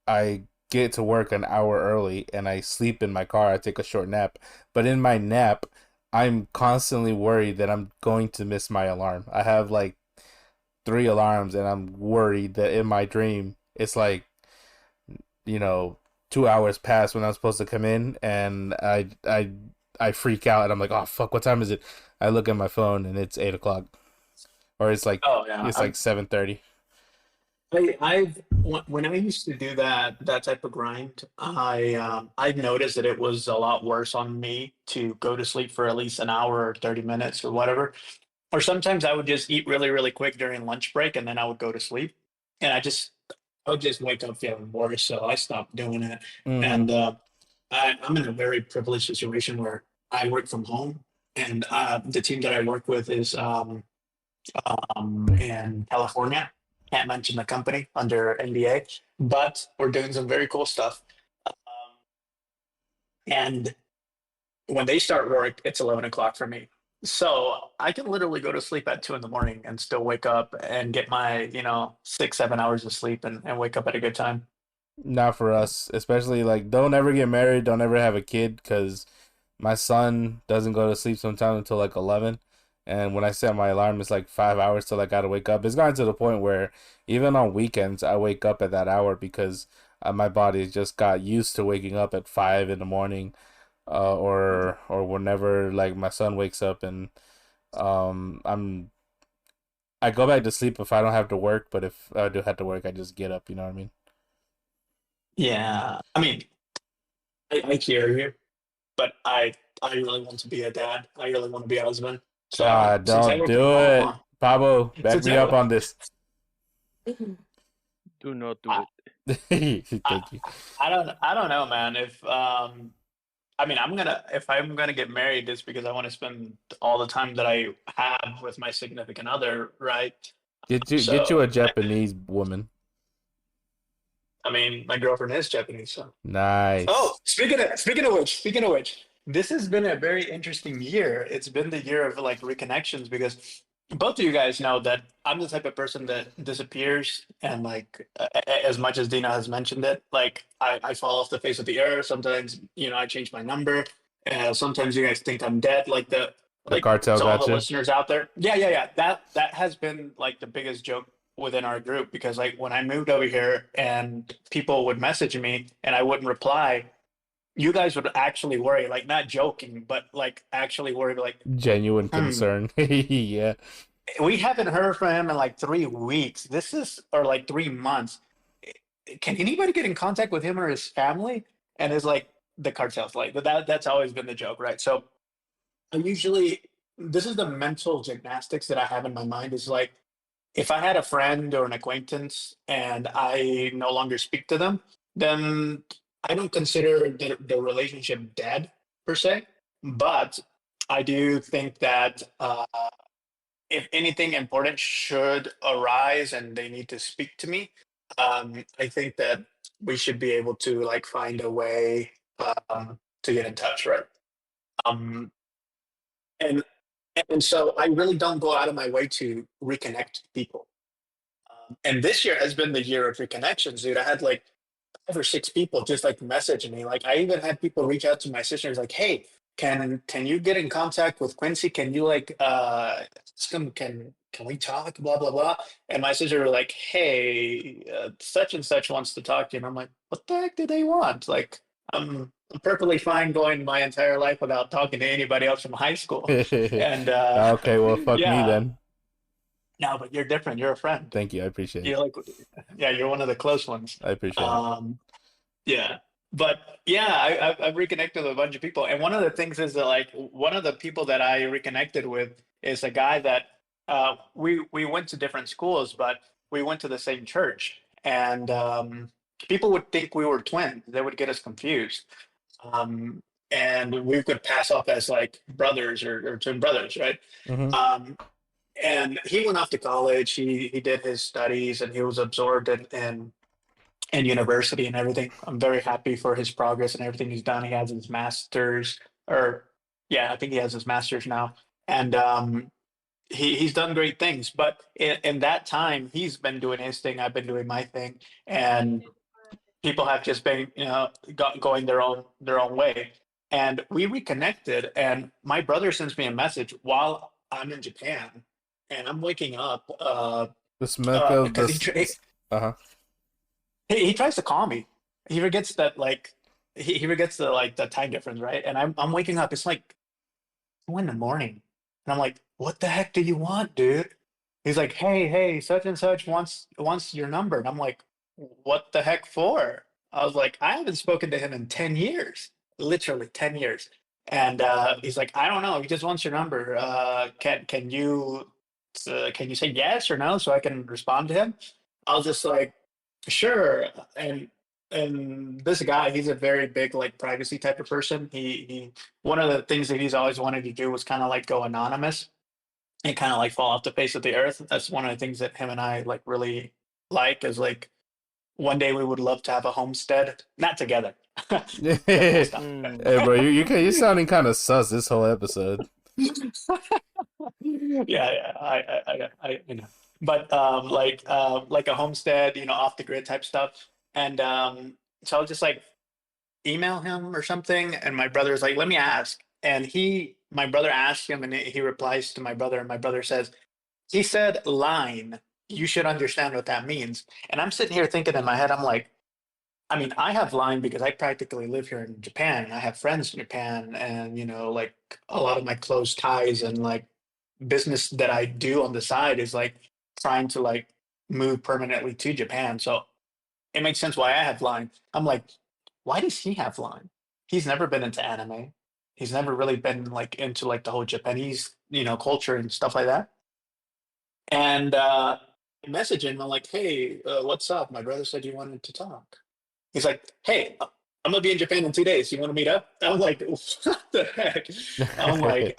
I get to work an hour early and I sleep in my car. I take a short nap, but in my nap, I'm constantly worried that I'm going to miss my alarm. I have like three alarms, and I'm worried that in my dream, it's like, 2 hours past when I'm supposed to come in, and I freak out, and I'm like, oh fuck, what time is it? I look at my phone and it's 8 o'clock, or Oh yeah, it's like 7:30. when I used to do that type of grind, I've noticed that it was a lot worse on me to go to sleep for at least an hour or 30 minutes or whatever. Or sometimes I would just eat really really quick during lunch break, and then I would go to sleep, and I would just wake up feeling worse. So I stopped doing it, Mm-hmm. and I'm in a very privileged situation where I work from home, and the team that I work with is in California. Can't mention the company under NDA, but we're doing some very cool stuff. And when they start work, it's 11 o'clock for me. So I can literally go to sleep at 2 in the morning and still wake up and get my, 6, 7 hours of sleep and wake up at a good time. Not for us, especially like don't ever get married, don't ever have a kid, because my son doesn't go to sleep sometimes until like 11. And when I set my alarm, it's like 5 hours till I gotta wake up. It's gotten to the point where even on weekends, I wake up at that hour because my body just got used to waking up at 5 in the morning, or whenever like my son wakes up, and I go back to sleep if I don't have to work. But if I do have to work, I just get up. You know what I mean? Yeah. I mean, I hear you, but I really want to be a dad. I really want to be a husband. So Ah, don't do it, Pablo. Back since me I, up on this. Do not do I, it. I, Thank you. I don't know, man. I mean, if I'm gonna get married, it's because I want to spend all the time that I have with my significant other, right? Get you So, a Japanese woman. I mean, my girlfriend is Japanese, so. Oh, Nice. speaking of which, this has been a very interesting year. It's been the year of like reconnections because both of you guys know that I'm the type of person that disappears, and like as much as Dina has mentioned it, like I fall off the face of the earth. Sometimes, I change my number. Sometimes you guys think I'm dead. The Like cartel to all the gotcha. listeners out there. Yeah, yeah, yeah. That has been like the biggest joke within our group because like when I moved over here and people would message me and I wouldn't reply, you guys would actually worry, like not joking, but like actually worry, like, Genuine hmm, concern. Yeah. we haven't heard from him in like 3 weeks. Or like 3 months. Can anybody get in contact with him or his family? And it's like the cartels, like that's always been the joke, right? So I usually, this is the mental gymnastics that I have in my mind is like, if I had a friend or an acquaintance and I no longer speak to them, then I don't consider the relationship dead per se. But I do think that if anything important should arise and they need to speak to me, I think that we should be able to like find a way to get in touch, right? Um, and and so I really don't go out of my way to reconnect people. And this year has been the year of reconnections, dude. I had like 5 or 6 people just like message me. Like I even had people reach out to my sisters, like, "Hey, can you get in contact with Quincy? Can you like ask him? Can we talk? Blah blah blah." And my sister were like, "Hey, such and such wants to talk to you." And I'm like, "What the heck do they want?" Like I'm perfectly fine going my entire life without talking to anybody else from high school. And Okay, well, fuck me yeah, then. No, but you're different. You're a friend. Thank you. I appreciate it. You're like, yeah, you're one of the close ones. I appreciate it. Yeah, but yeah, I've reconnected with a bunch of people, and one of the things is that like one of the people that I reconnected with is a guy that we went to different schools, but we went to the same church, and people would think we were twins. They would get us confused, um, and we could pass off as like brothers or twin brothers, right? Mm-hmm. And he went off to college. He did his studies, and he was absorbed in university and everything. I'm very happy for his progress and everything he's done. He has his master's, or yeah, I think he has his master's now, and he's done great things. But in that time, he's been doing his thing. I've been doing my thing, and people have just been going their own way. And we reconnected, and my brother sends me a message while I'm in Japan, and I'm waking up The smoke of because the. Uh-huh. he tries to call me. He forgets that like he forgets the like the time difference, right? And I'm waking up. It's like 2 in the morning, and I'm like, "What the heck do you want, dude?" He's like, "Hey, such and such wants your number," and I'm like, "What the heck for?" I was like, "I haven't spoken to him in 10 years, literally 10 years." And he's like, "I don't know. He just wants your number. Can you say yes or no so I can respond to him?" I was just like, sure. And this guy, he's a very big like privacy type of person. He one of the things that he's always wanted to do was kind of like go anonymous and kind of like fall off the face of the earth. That's one of the things that him and I like really like is like one day we would love to have a homestead, not together. Definitely Hey, stop. Mm. bro, you're sounding kind of sus this whole episode. Yeah, you know, but like a homestead, off the grid type stuff, and so I'll just like email him or something, and my brother's like, "Let me ask," and my brother asks him, and he replies to my brother, and my brother says, "He said line. You should understand what that means." And I'm sitting here thinking in my head, I'm like, I mean, I have line because I practically live here in Japan. I have friends in Japan, and like a lot of my close ties and like business that I do on the side is like trying to like move permanently to Japan. So it makes sense why I have line. I'm like, why does he have line? He's never been into anime. He's never really been like into like the whole Japanese, culture and stuff like that. And I message him. I'm like, hey, what's up? My brother said you wanted to talk. He's like, hey, I'm gonna be in Japan in 2 days. You want to meet up? I'm like, what the heck? I'm like,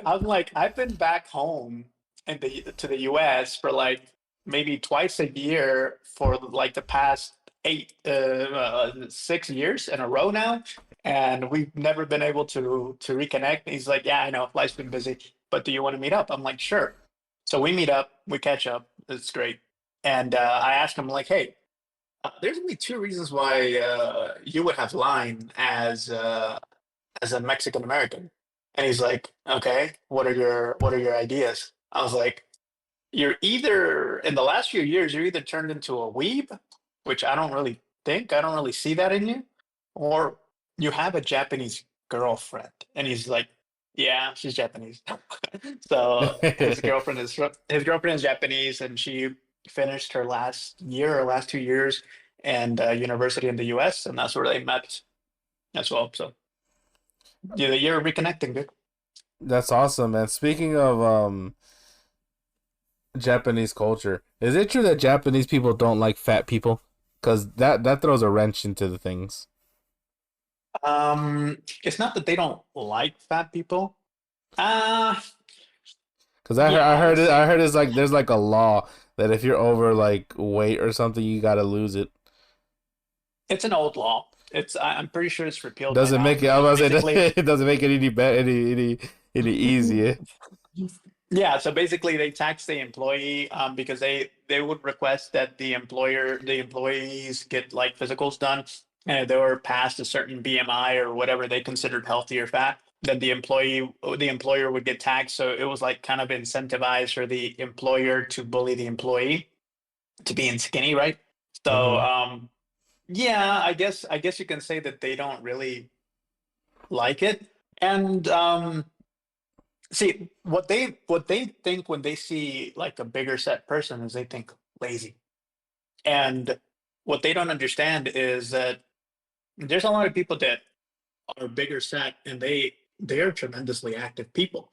I'm like, I've been back home to the U.S. for like maybe twice a year for like the past 6 years in a row now, and we've never been able to reconnect. He's like, yeah, I know, life's been busy, but do you want to meet up? I'm like, sure. So we meet up, we catch up. It's great. And I asked him like, hey, there's only two reasons why you would have line as a Mexican American. And he's like, okay, what are your ideas? I was like, you're either in the last few years you're either turned into a weeb, which I don't really see that in you, or you have a Japanese girlfriend. And he's like, yeah, she's Japanese. So his girlfriend is Japanese, and she finished her last year or last 2 years and university in the US, and that's where they met as well. So yeah, you're reconnecting, dude. That's awesome, man. Speaking of Japanese culture, is it true that Japanese people don't like fat people? Because that throws a wrench into the things. It's not that they don't like fat people. Uh Because I yeah, heard let's it. I see. heard it's like there's like a law that if you're over like weight or something, you gotta lose it. It's an old law. I'm pretty sure it's repealed by Doesn't now make it. I was because gonna say basically it doesn't make it any better, any easier. yeah, so basically they tax the employee because they would request that the employees get like physicals done, and if they were past a certain BMI or whatever they considered healthy or fat, then the employer would get taxed. So it was like kind of incentivized for the employer to bully the employee to being skinny, right? So Mm-hmm. yeah, I guess you can say that they don't really like it, and See, what they think when they see like a bigger set person is they think lazy. And what they don't understand is that there's a lot of people that are bigger set and they are tremendously active people.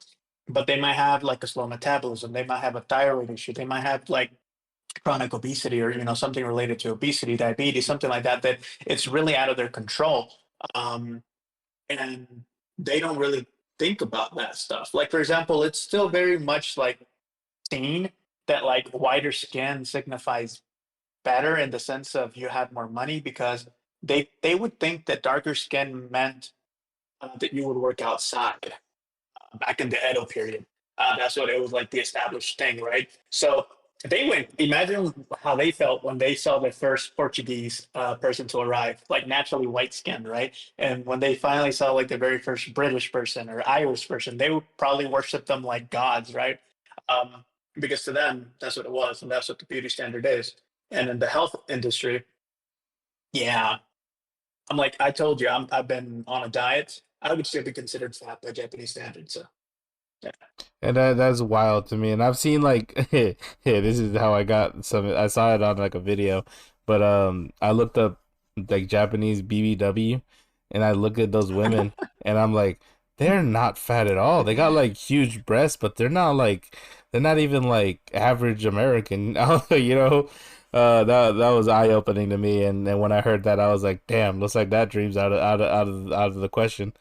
But they might have like a slow metabolism, they might have a thyroid issue, they might have like chronic obesity or something related to obesity, diabetes, something like that, that it's really out of their control. Um, and they don't really think about that stuff. Like for example, it's still very much like seen that like wider skin signifies better in the sense of you have more money because they would think that darker skin meant that you would work outside back in the Edo period. That's what it was like the established thing, right? So they went. Imagine how they felt when they saw the first Portuguese person to arrive, like naturally white skinned, right? And when they finally saw like the very first British person or Irish person, they would probably worship them like gods, right? Um, because to them, that's what it was, and that's what the beauty standard is. And in the health industry, yeah, I'm like I told you, I've been on a diet. I would still be considered fat by Japanese standards. So yeah. And that's wild to me. And I've seen like, yeah, this is how I got some. I saw it on like a video, but I looked up like Japanese BBW, and I looked at those women, and I'm like, they're not fat at all. They got like huge breasts, but they're not even like average American. You know, that was eye opening to me. And then when I heard that, I was like, damn, looks like that dream's out of the question.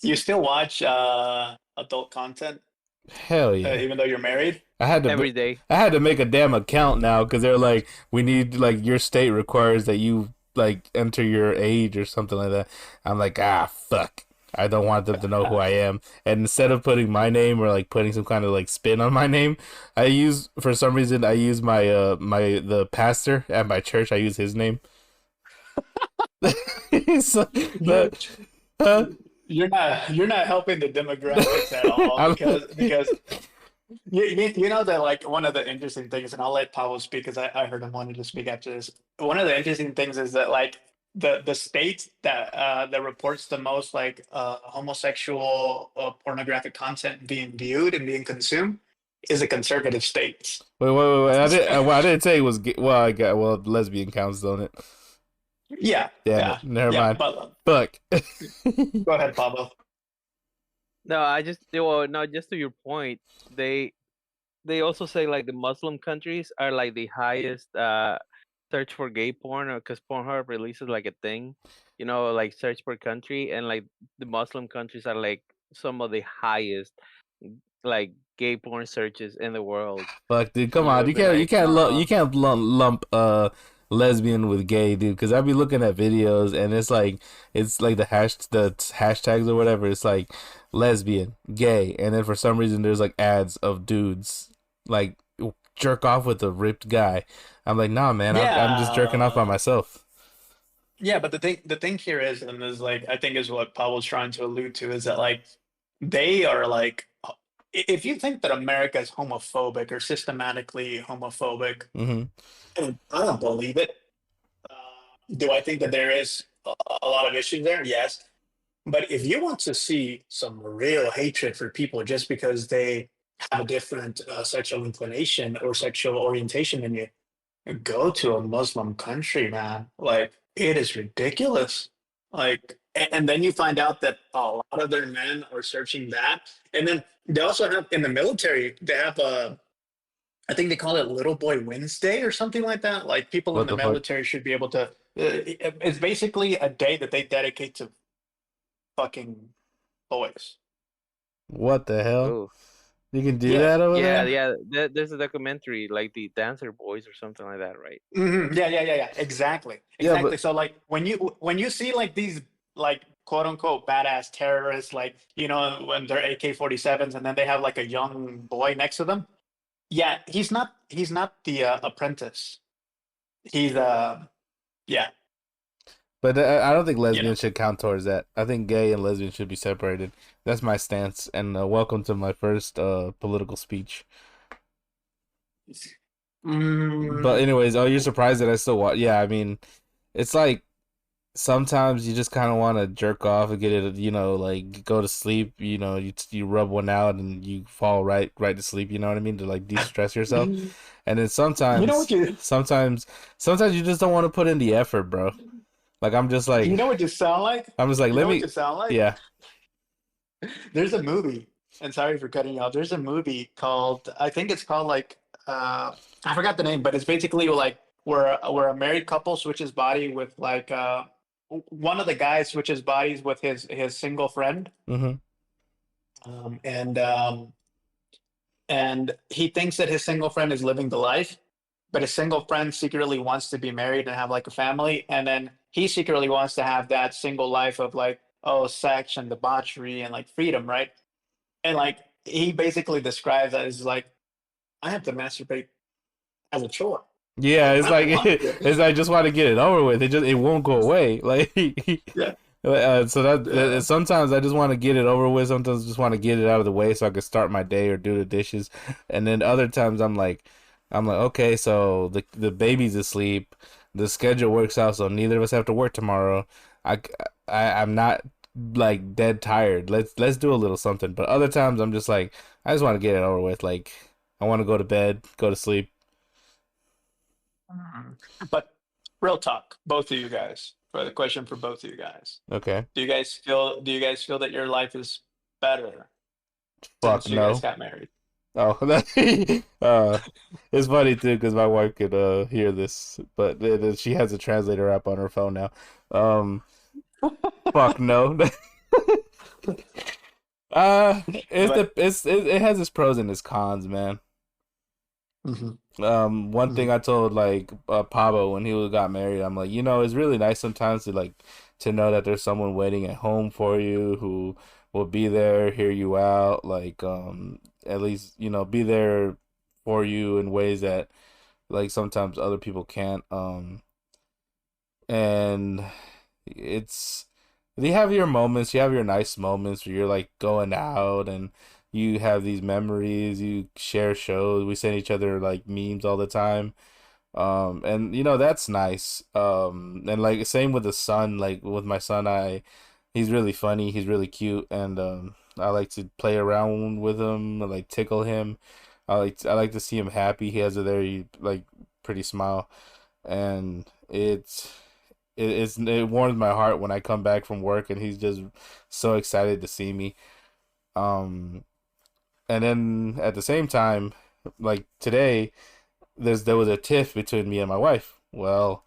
You still watch adult content, Hell yeah. even though you're married? I had to every day. I had to make a damn account now because they're like, we need like your state requires that you like enter your age or something like that. I'm like, fuck. I don't want them to know who I am. And instead of putting my name or like putting some kind of like spin on my name, I use for some reason I use my the pastor at my church. I use his name. So, You're huh? you're not helping the demographics at all I'm, because you know that like one of the interesting things, and I'll let Pablo speak because I heard him wanted to speak after this. One of the interesting things is that like the state that that reports the most like homosexual pornographic content being viewed and being consumed is a conservative state. wait. I didn't say it was gay. Well, I got lesbian counts, don't it? Yeah, Damn yeah, it. Never yeah. mind. But Fuck. go ahead, Pablo. No, I just well, no, just to your point, they also say like the Muslim countries are like the highest search for gay porn, because Pornhub releases like a thing, like search per country, and like the Muslim countries are like some of the highest like gay porn searches in the world. Fuck, dude, come And on. you'll be like, You oh, can't lump lesbian with gay, dude, because I be looking at videos and it's like the hashtags or whatever. It's like lesbian, gay, and then for some reason there's like ads of dudes like jerk off with a ripped guy. I'm like, nah, man, I'm just jerking off by Yeah, myself. yeah, but the thing here is, and is like I think is what Pablo's trying to allude to, is that like they are like if you think that America is homophobic or systematically homophobic, Hmm. I don't believe it. Uh, do I think that there is a lot of issues there? Yes. But if you want to see some real hatred for people just because they have a different sexual inclination or sexual orientation than you, go to a Muslim country, man. Like it is ridiculous. Like, and then you find out that a lot of their men are searching that, and then they also have in the military they have a, I think they call it Little Boy Wednesday or something like that. Like people in What the the fuck? military should be able to. It's basically a day that they dedicate to fucking boys. What the hell? oh, You can do Yeah, that over yeah, there? yeah. There's a documentary like the Dancer Boys or something like that, right? yeah. Exactly, Yeah, exactly. but So like when you see like these like quote unquote badass terrorists, like when they're AK-47s and then they have like a young boy next to them. Yeah, he's not the apprentice. He's yeah, But I don't think you know. lesbian should count towards that. I think gay and lesbian should be separated. That's my stance. And welcome to my first political speech. But Mm, anyways, oh, you're surprised that I still watch? Yeah, I mean, it's like sometimes you just kind of want to jerk off and get it, like go to sleep. You rub one out and you fall right to sleep. You know what I mean? To like de-stress yourself. You And then know what you sometimes you just don't want to put in the effort, bro. Like you know what you sound like? I'm just like, You let know what me, you sound like? yeah. There's a movie, and sorry for cutting you off. There's a movie called, I think it's called like, I forgot the name, but it's basically like where a married couple switches body with like one of the guys switches bodies with his single friend, Mm-hmm. um, and um, and he thinks that his single friend is living the life, but his single friend secretly wants to be married and have like a family, and then he secretly wants to have that single life of like, oh, sex and debauchery and like freedom, right? And like he basically describes that as like, I have to masturbate as a chore. Yeah, Like it's when I like want to. it's I just want to get it over with. It won't go away. Like Yeah. so that Yeah. sometimes I just want to get it over with. Sometimes I just want to get it out of the way so I can start my day or do the dishes. And then other times I'm like, okay, so the baby's asleep. The schedule works out, so neither of us have to work tomorrow. I, I'm not like dead tired. Let's do a little something. But other times I'm just like, I just want to get it over with. Like I want to go to bed, go to sleep. Mhm. But real talk, both of you guys, for the question for both of you guys. Okay. Do you guys feel that your life is better Fuck since you guys no. got married? Oh, it's funny too because my wife could hear this, but she has a translator app on her phone now. Um, fuck no. But It has its pros and its cons, man. mhm, One thing mhm, I told like Pablo when he got married, I'm like, it's really nice sometimes to know that there's someone waiting at home for you who will be there, hear you out, like at least be there for you in ways that like sometimes other people can't. And it's you have your moments, you have your nice moments where you're like going out and you have these memories, you share shows, we send each other like memes all the time. And that's nice. And like same with the son, like with my son, he's really funny, he's really cute, and I like to play around with him, I like tickle him. I like to see him happy. He has a very like pretty smile, and it warms my heart when I come back from work and he's just so excited to see me. Um, and then at the same time, like today, there was a tiff between me and my wife. Well,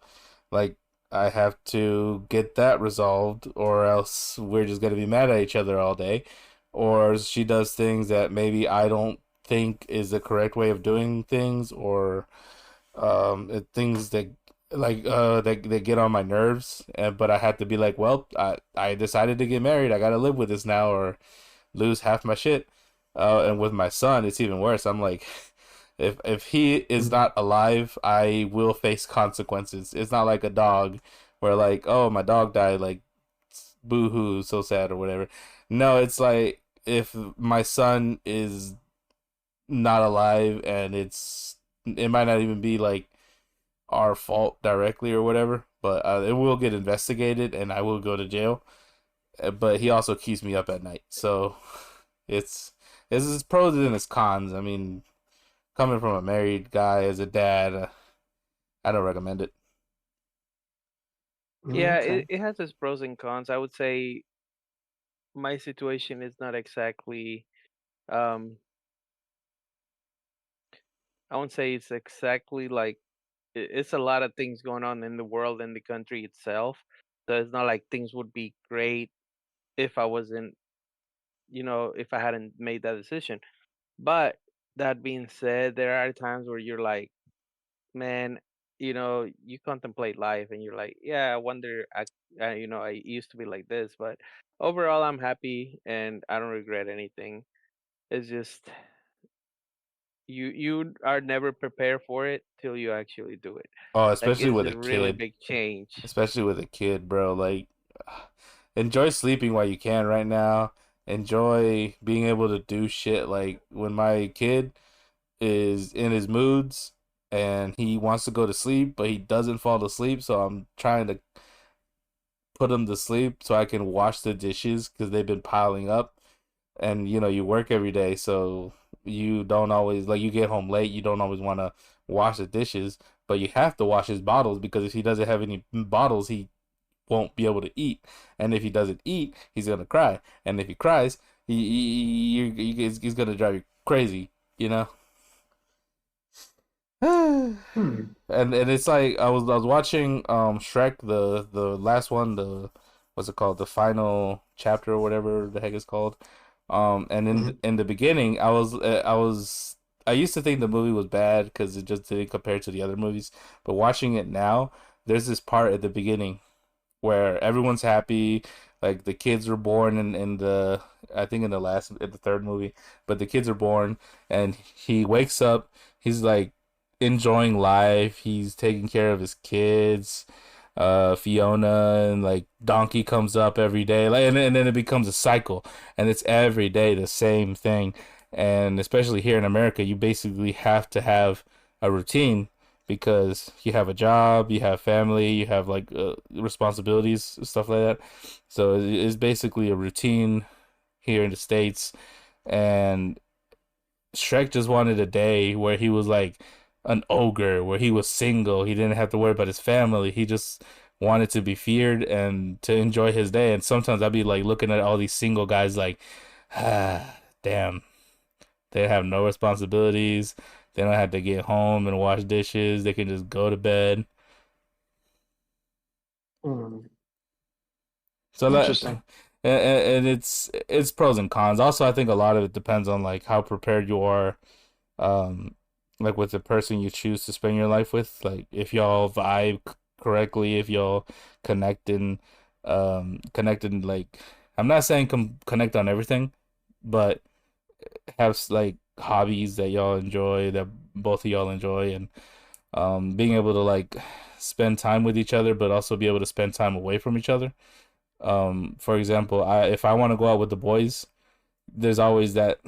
like I have to get that resolved, or else we're just gonna be mad at each other all day. Or she does things that maybe I don't think is the correct way of doing things, or things that get on my nerves. But I had to be like, well, I decided to get married. I gotta live with this now, or lose half my shit. And with my son, it's even worse. I'm like, if he is mhm, not alive, I will face consequences. It's not like a dog, where like, oh, my dog died, like, boo hoo, so sad or whatever. No, it's like if my son is not alive, and it might not even be like our fault directly or whatever, but it will get investigated and I will go to jail. But he also keeps me up at night, so it's it's its pros and its cons. I mean, coming from a married guy as a dad, I don't recommend it. Yeah, okay. it has its pros and cons. I would say my situation is not exactly um I won't say it's exactly like it's a lot of things going on in the world and the country itself. So it's not like things would be great if I wasn't, if I hadn't made that decision. But that being said, there are times where you're like, man, you contemplate life and you're like, yeah, I wonder, I used to be like this, but overall, I'm happy and I don't regret anything. It's just you are never prepared for it till you actually do it. Oh, Like especially it's with a a really kid. big change. Especially with a kid, bro. Like, enjoy sleeping while you can right now. Enjoy being able to do shit. Like when my kid is in his moods and he wants to go to sleep, but he doesn't fall asleep. So I'm trying to put them to sleep so I can wash the dishes because they've been piling up. And you work every day, so you don't always like you get home late. You don't always want to wash the dishes, but you have to wash his bottles because if he doesn't have any bottles, he won't be able to eat. And if he doesn't eat, he's gonna cry. And if he cries, he's gonna drive you crazy. You know. Hmm. And it's like I was watching Shrek the last one, the what's it called, the final chapter or whatever the heck it's called. And Mhm. in the beginning I used to think the movie was bad because it just didn't compare to the other movies, but watching it now, there's this part at the beginning where everyone's happy. Like the kids were born in the I think in the third movie, but the kids are born and he wakes up. He's like enjoying life. He's taking care of his kids. Fiona and like Donkey comes up every day, like, and then it becomes a cycle, and it's every day the same thing. And especially here in America, you basically have to have a routine because you have a job, you have family, you have like responsibilities, stuff like that. So it's basically a routine here in the States. And Shrek just wanted a day where he was like an ogre, where he was single. He didn't have to worry about his family. He just wanted to be feared and to enjoy his day. And sometimes I'd be like looking at all these single guys like, damn, they have no responsibilities. They don't have to get home and wash dishes. They can just go to bed. Hmm. So that, Interesting. and it's pros and cons. Also, I think a lot of it depends on like how prepared you are, um, like with the person you choose to spend your life with. Like if y'all vibe correctly, if y'all connecting, connecting like I'm not saying connect on everything, but have like hobbies that y'all enjoy, that both of y'all enjoy, and being able to like spend time with each other, but also be able to spend time away from each other. For example, if I want to go out with the boys, there's always that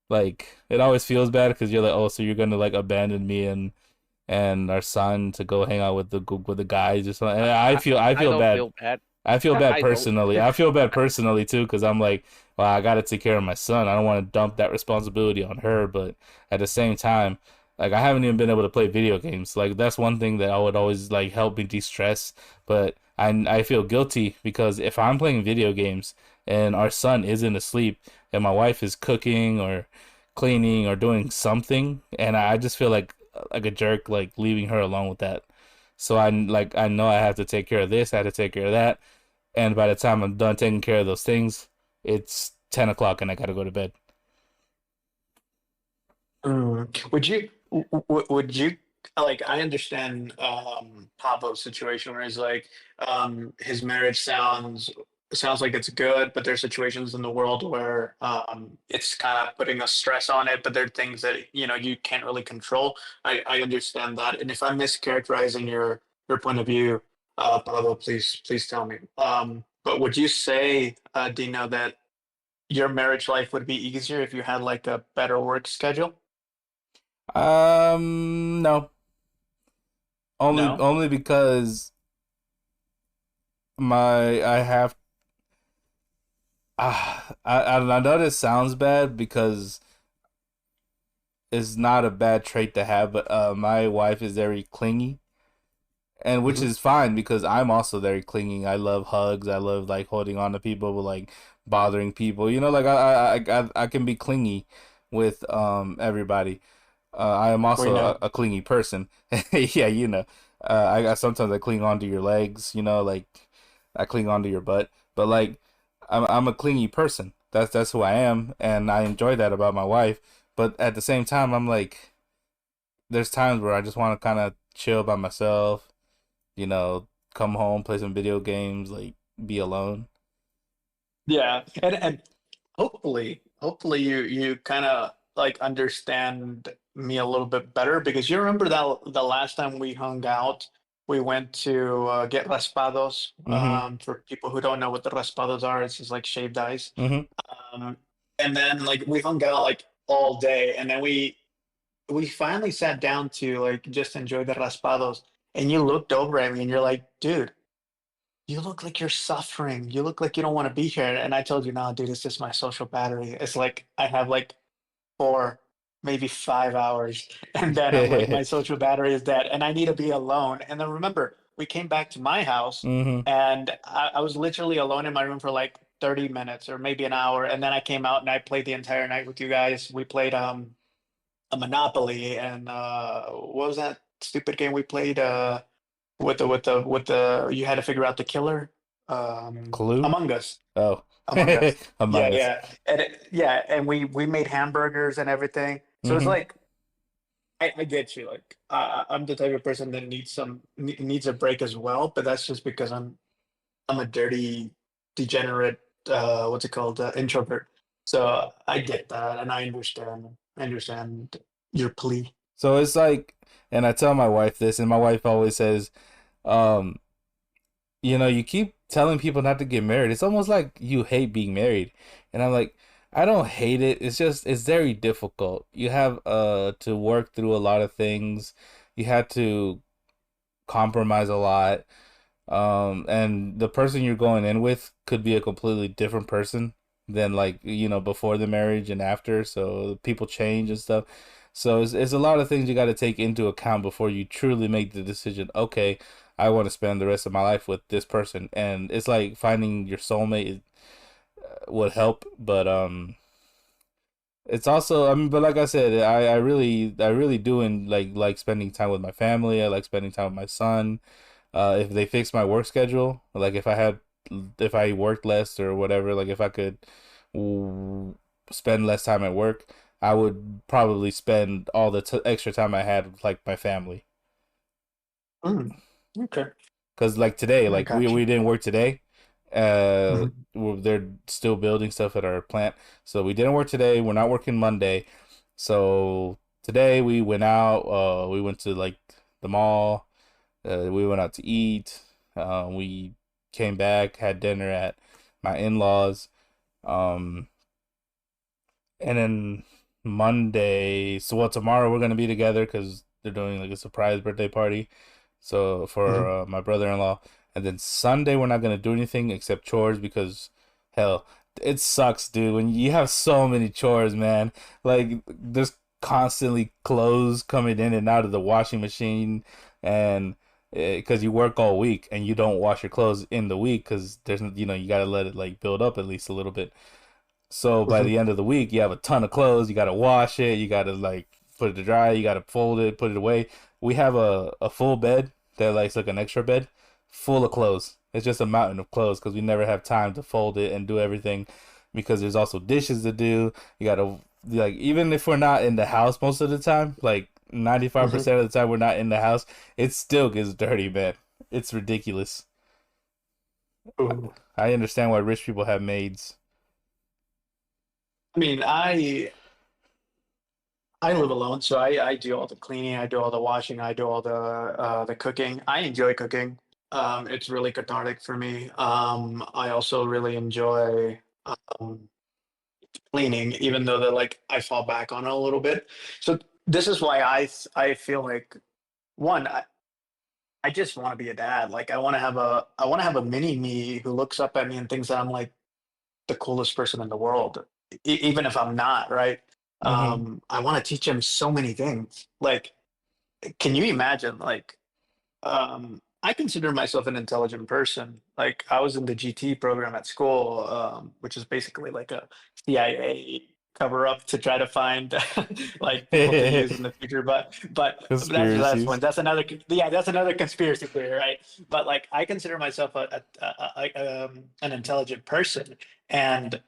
like it always feels bad because you're like, oh, so you're gonna like abandon me and our son to go hang out with the guys or something. And I I feel don't bad. feel bad. I feel bad I don't. personally. I feel bad personally too because I'm like, well, I got to take care of my son. I don't want to dump that responsibility on her, but at the same time, like I haven't even been able to play video games. Like that's one thing that I would always like help me de-stress, but I feel guilty because if I'm playing video games and our son isn't asleep and my wife is cooking or cleaning or doing something, and I just feel like a jerk like leaving her alone with that. So I know I have to take care of this, I have to take care of that, and by the time I'm done taking care of those things, it's 10 o'clock and I gotta go to bed. Would you would you like I understand Pablo's situation where he's like his marriage sounds like it's good, but there's situations in the world where it's kind of putting a stress on it, but there are things that you can't really control. I understand that. And if I'm mischaracterizing your point of view, Pablo, please tell me. But would you say, Dino, that your marriage life would be easier if you had like a better work schedule? No, No. only because my I have I know this sounds bad because it's not a bad trait to have, but my wife is very clingy, and which Hmm. is fine because I'm also very clingy. I love hugs. I love like holding on to people, but like bothering people. Like I can be clingy with everybody. I am We also know. a clingy person. Yeah, I sometimes I cling onto your legs. Like I cling onto your butt. But like I'm a clingy person. That's who I am, and I enjoy that about my wife. But at the same time, I'm like, there's times where I just want to kind of chill by myself. You know, come home, play some video games, like be alone. Yeah, and hopefully you kind of like understand me a little bit better because you remember that the last time we hung out, we went to get raspados. Mhm. For people who don't know what the raspados are, it's just like shaved ice. Mhm. Um, and then like we hung out like all day, and then we finally sat down to like just enjoy the raspados. And you looked over at me and you're like, dude. you look like you're suffering. You look like you don't want to be here. And I told you, no, dude, it's just my social battery. It's like I have like 4, maybe 5 hours, and then I'm like, my social battery is dead, and I need to be alone. And then remember, we came back to my house, Hmm. and I was literally alone in my room for like 30 minutes or maybe an hour, and then I came out and I played the entire night with you guys. We played a Monopoly, and what was that stupid game we played? With the you had to figure out the killer. Clue? Among Us. Oh, Among Us. Yeah, Among Us. yeah. And we made hamburgers and everything. So it's Hmm. like I get you. Like I'm the type of person that needs a break as well, but that's just because I'm a dirty, degenerate, what's it called, introvert. So I get that, and I understand. I understand your plea. So it's like, and I tell my wife this, and my wife always says, um, you keep telling people not to get married. It's almost like you hate being married. And I'm like, I don't hate it. It's just it's very difficult. You have to work through a lot of things. You had to compromise a lot. And the person you're going in with could be a completely different person than like, before the marriage and after. So people change and stuff. So it's a lot of things you got to take into account before you truly make the decision. Okay, I want to spend the rest of my life with this person, and it's like finding your soulmate would help, but it's also, I mean, but like I said, I really do and like spending time with my family. I like spending time with my son. If they fix my work schedule, like if I worked less or whatever, like if I could w- spend less time at work, I would probably spend all the extra time I had with like my family. Mm, okay, Cause like today, I like we got you. we didn't work today. They're still building stuff at our plant, so we didn't work today. We're not working Monday, so today we went out. We went to like the mall. We went out to eat. We came back, had dinner at my in-laws. Um, and then Monday, so well, tomorrow we're gonna be together because they're doing like a surprise birthday party. So for Mhm. my brother-in-law, and then Sunday we're not gonna do anything except chores because hell, it sucks, dude. When you have so many chores, man, like there's constantly clothes coming in and out of the washing machine, and because you work all week and you don't wash your clothes in the week because there's you gotta let it like build up at least a little bit. So by Mhm. the end of the week, you have a ton of clothes. You got to wash it. You got to like put it to dry. You got to fold it, put it away. We have a full bed that likes like an extra bed full of clothes. It's just a mountain of clothes because we never have time to fold it and do everything because there's also dishes to do. You got to like even if we're not in the house most of the time, like Mhm. 95% of the time we're not in the house, it still gets dirty, man. It's ridiculous. Ooh. I understand why rich people have maids. I mean, I live alone, so I do all the cleaning, I do all the washing, I do all the cooking. I enjoy cooking. It's really cathartic for me. I also really enjoy um, cleaning, even though that like I fall back on it a little bit. So this is why I feel like one, I just want to be a dad. Like I want to have a mini me who looks up at me and thinks that I'm like the coolest person in the world, even if I'm not, right? Mm-hmm. I want to teach him so many things. Like, can you imagine? Like, I consider myself an intelligent person. Like, I was in the GT program at school, which is basically like a CIA cover up to try to find like people to use in the future. But that's one. Conspiracies. That's another. Yeah, that's another conspiracy theory, right? But like, I consider myself an intelligent person, and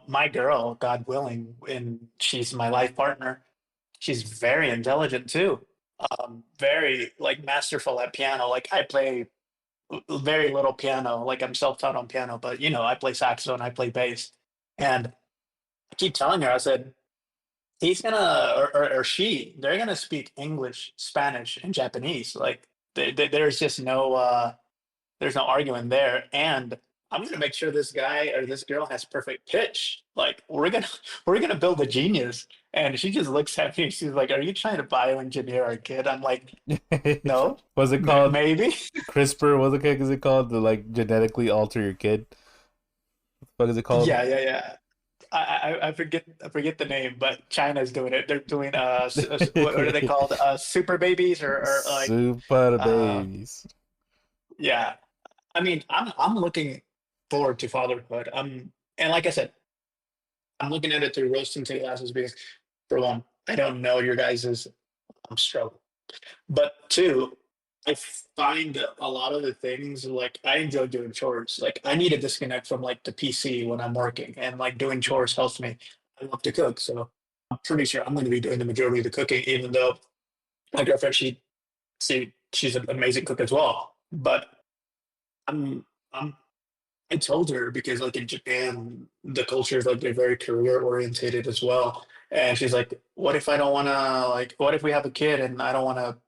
my girl, God willing, and she's my life partner. She's very intelligent too. Very like masterful at piano. Like I play very little piano. Like I'm self-taught on piano, but I play saxophone, I play bass. And I keep telling her, I said, he's gonna or she, they're gonna speak English, Spanish, and Japanese. Like there's just no there's no arguing there. And I'm gonna make sure this guy or this girl has perfect pitch. Like we're gonna build a genius. And she just looks at me. She's like, "Are you trying to bioengineer our kid?" I'm like, "No, Was it called maybe." CRISPR? What the heck is it called? To like genetically alter your kid? What is it called? Yeah. I forget the name, but China's doing it. They're doing what are they called? Super babies or like Super uh babies. yeah. I mean, I'm looking forward to fatherhood. And like I said, I'm looking at it through rose-tinted glasses because, for one, I don't know your guys's struggle, but two, I find that a lot of the things like I enjoy doing chores. Like I need a disconnect from like the PC when I'm working, and like doing chores helps me. I love to cook, so I'm pretty sure I'm going to be doing the majority of the cooking, even though my girlfriend she's an amazing cook as well. But I'm I told her because like in Japan, the culture is like they're very career orientated as well. And she's like, "What if I don't want to like? What if we have a kid and I don't want to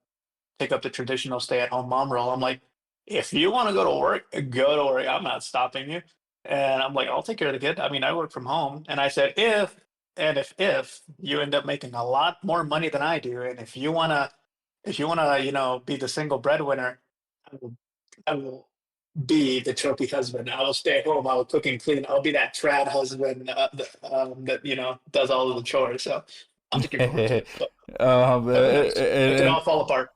pick up the traditional stay at home mom role?" I'm like, "If you want to go to work, go to work. I'm not stopping you." And I'm like, "I'll take care of the kid. I mean, I work from home." And I said, if you end up making a lot more money than I do, and if you wanna, be the single breadwinner, I will, I will be the trophy husband. I will stay at home. I will cook and clean. I'll be that trad husband that does all of the chores. So I'm looking forward to it. But who knows? It could all fall apart.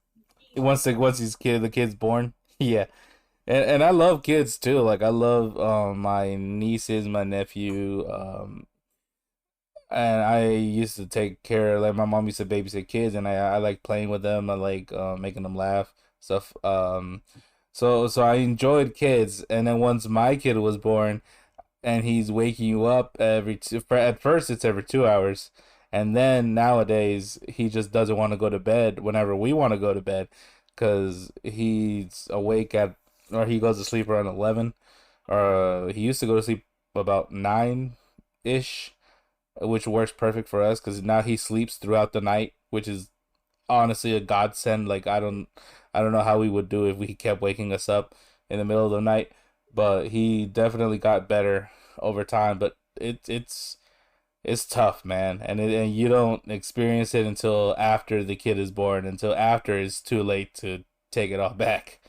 Once the kid's born, yeah. And I love kids too. Like I love my nieces, my nephew, and I used to take care. Like my mom used to babysit kids, and I like playing with them. I like making them laugh stuff. So I enjoyed kids, and then once my kid was born, and he's waking you up at first it's every 2 hours, and then nowadays he just doesn't want to go to bed whenever we want to go to bed, because he's awake at or he goes to sleep around 11, or he used to go to sleep about 9 ish, which works perfect for us because now he sleeps throughout the night, which is honestly a godsend. Like I don't know how we would do if we kept waking us up in the middle of the night, but he definitely got better over time. But it's tough, man, and you don't experience it until after the kid is born, until after it's too late to take it all back.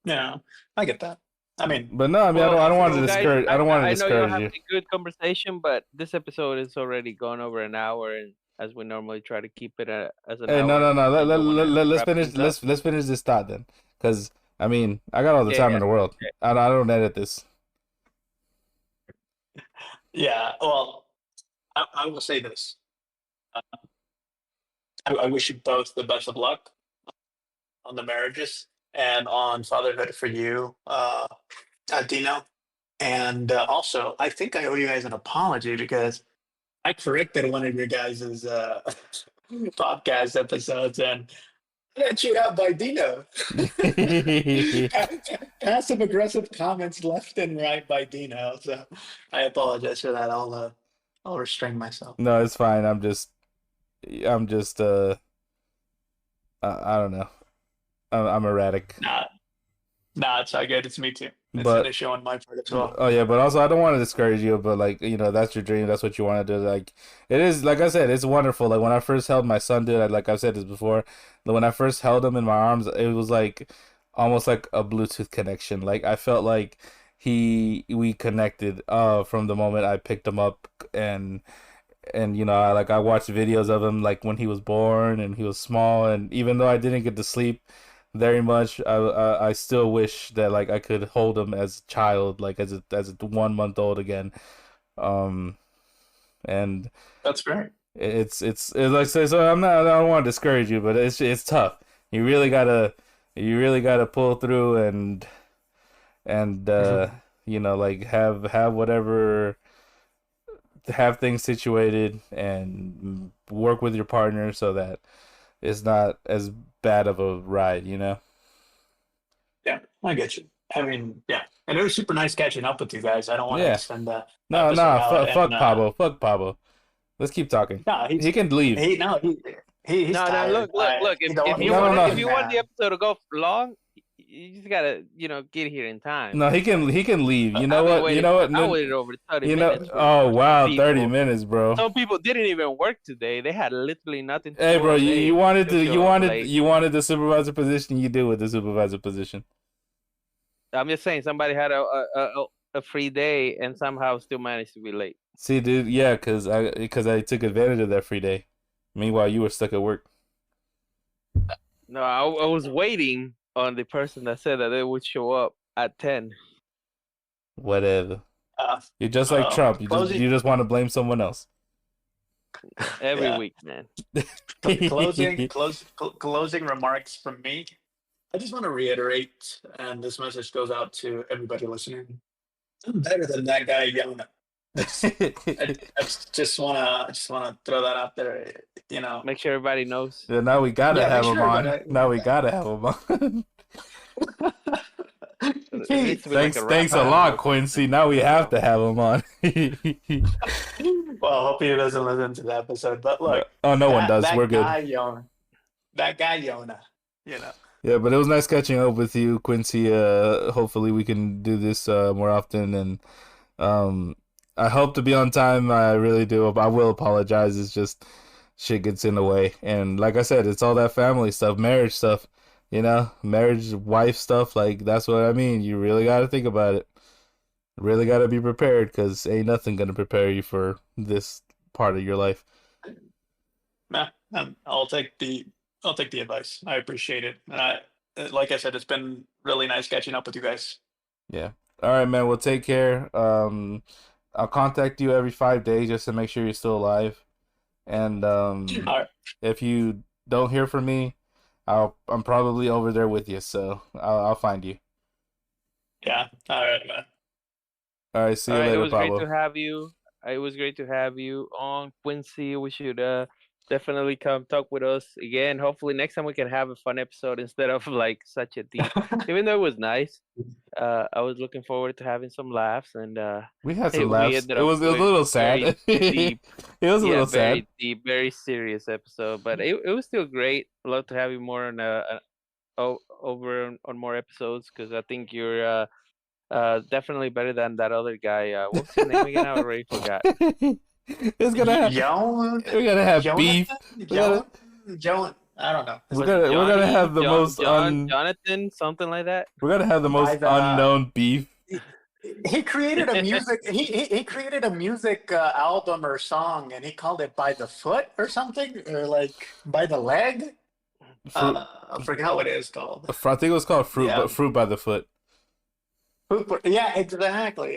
Yeah, I get that. I mean, But no, I mean I don't want to so guys, discourage. I don't want to I know you're discourage having you. a good conversation, but this episode is already gone over an hour, and as we normally try to keep it as an Hey, no, hour, no, no. I don't want to Let's wrap finish. things up. Let's finish this thought then, because I mean I got all the Yeah, time yeah. in the world. Okay. I don't edit this. yeah. Well, I will say this. Uh, I wish you both the best of luck on the marriages and on fatherhood for you, Dino. And also, I think I owe you guys an apology because I corrected one of your guys' podcast episodes and I got you out by Dino. Passive aggressive comments left and right by Dino. So I apologize for that. I'll restrain myself. No, it's fine. I'm just I don't know. I'm erratic. Nah, it's all good. It's me too. It's an But issue on my part as well. oh yeah, but also I don't want to discourage you, but like, that's your dream, that's what you want to do. Like it is, like I said, it's wonderful. Like when I first held my son, dude, like I've said this before, when I first held him in my arms, it was like almost like a Bluetooth connection. Like I felt like we connected from the moment I picked him up, and I watched videos of him like when he was born and he was small, and even though I didn't get to sleep very much, I still wish that like I could hold him as a child, like as a 1 month old again. um and That's great. it's like, so I don't want to discourage you, but it's tough. You really gotta pull through, and like have whatever, have things situated and work with your partner so that it's not as bad of a ride. Yeah, I get you. I mean, yeah. And it was super nice catching up with you guys. I don't want to Yeah. extend the No, episode no, out. fuck And Pablo. Fuck Pablo. Let's keep talking. no, He can leave. he's No, no, tired. look. He If don't you No, want want, to no, if be you want the mad. episode to go long, You just gotta, get here in time. No, he can leave. You know what? You know what? I waited over 30 you know. minutes for Oh some wow, people. 30 minutes, bro. Some people didn't even work today. They had literally nothing to do. Hey, bro, all day. you wanted Still to, showed you up wanted, late. you wanted the supervisor position. You did with the supervisor position. I'm just saying, somebody had a free day and somehow still managed to be late. See, dude, yeah, because I took advantage of that free day. Meanwhile, you were stuck at work. No, I was waiting on the person that said that they would show up at 10. Whatever. You're just like Trump. You just want to blame someone else. Every week, man. Closing remarks from me. I just want to reiterate, and this message goes out to everybody listening. I'm better than that guy Yona. I just wanna throw that out there. Make sure everybody knows. Yeah, now we gotta have him on. Now we gotta have him on. Thanks a lot, Quincy. Now we have to have him on. Well, hope he doesn't listen to the episode. But look, no one does. We're good. That guy Yona, Yeah, but it was nice catching up with you, Quincy. Hopefully we can do this more often, and I hope to be on time. I really do. I will apologize. It's just shit gets in the way, and like I said, it's all that family stuff, marriage stuff. Marriage, wife stuff. Like that's what I mean. You really got to think about it. Really got to be prepared, because ain't nothing gonna prepare you for this part of your life. Nah, I'll take the advice. I appreciate it. And like I said, it's been really nice catching up with you guys. Yeah. All right, man. Well, take care. I'll contact you every 5 days just to make sure you're still alive. And right. If you don't hear from me, I'm probably over there with you, so I'll find you. Yeah. All right, man. All right. See you later, It was Pablo. great to have you. It was great to have you on, Quincy. We should definitely come talk with us again. Hopefully next time we can have a fun episode instead of like such a deep. Even though it was nice, I was looking forward to having some laughs, and we had some laughs. It was a little sad. Deep, it was a little very sad. Deep, very serious episode, but it was still great. I'd love to have you more on over on more episodes, because I think you're definitely better than that other guy. What's his name again? I already forgot. It's gonna have. We're gonna have beef. Jonathan. I don't know. We're gonna have the most Jonathan, something like that. We're gonna have the most unknown beef. He created a music. he created a music album or song, and he called it "By the Foot" or something, or like "By the Leg." I forgot what it is called. I think it was called "Fruit," but "Fruit by the Foot." Yeah, exactly.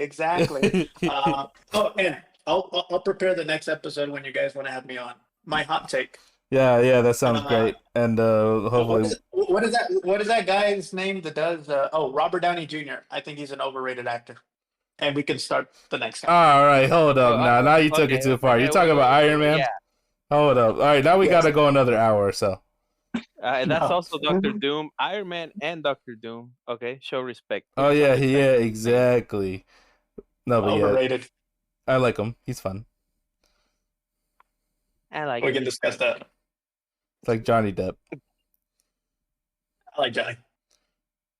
And I'll prepare the next episode when you guys want to have me on. My hot take. Yeah, that sounds great. And hopefully, what is that guy's name that does? Robert Downey Jr. I think he's an overrated actor, and we can start the next time. All right, hold up. Now you took it too far. You're talking about Iron Man. Yeah. Hold up. All right, now we gotta go another hour or so. And that's also Dr. Doom, Iron Man, and Dr. Doom. Okay, show respect. Oh yeah, exactly. No, but overrated. I like him. He's fun. We can discuss that. It's like Johnny Depp. I like Johnny.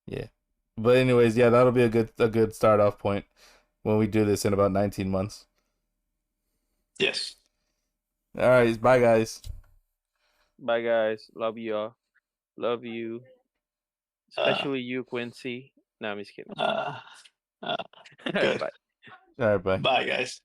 Yeah, but anyways, yeah, that'll be a good start off point when we do this in about 19 months. Yes. All right, bye guys. Bye guys. Love you all. Love you. Especially you, Quincy. No, I'm just kidding. Good. Bye. All right, bye. Bye guys.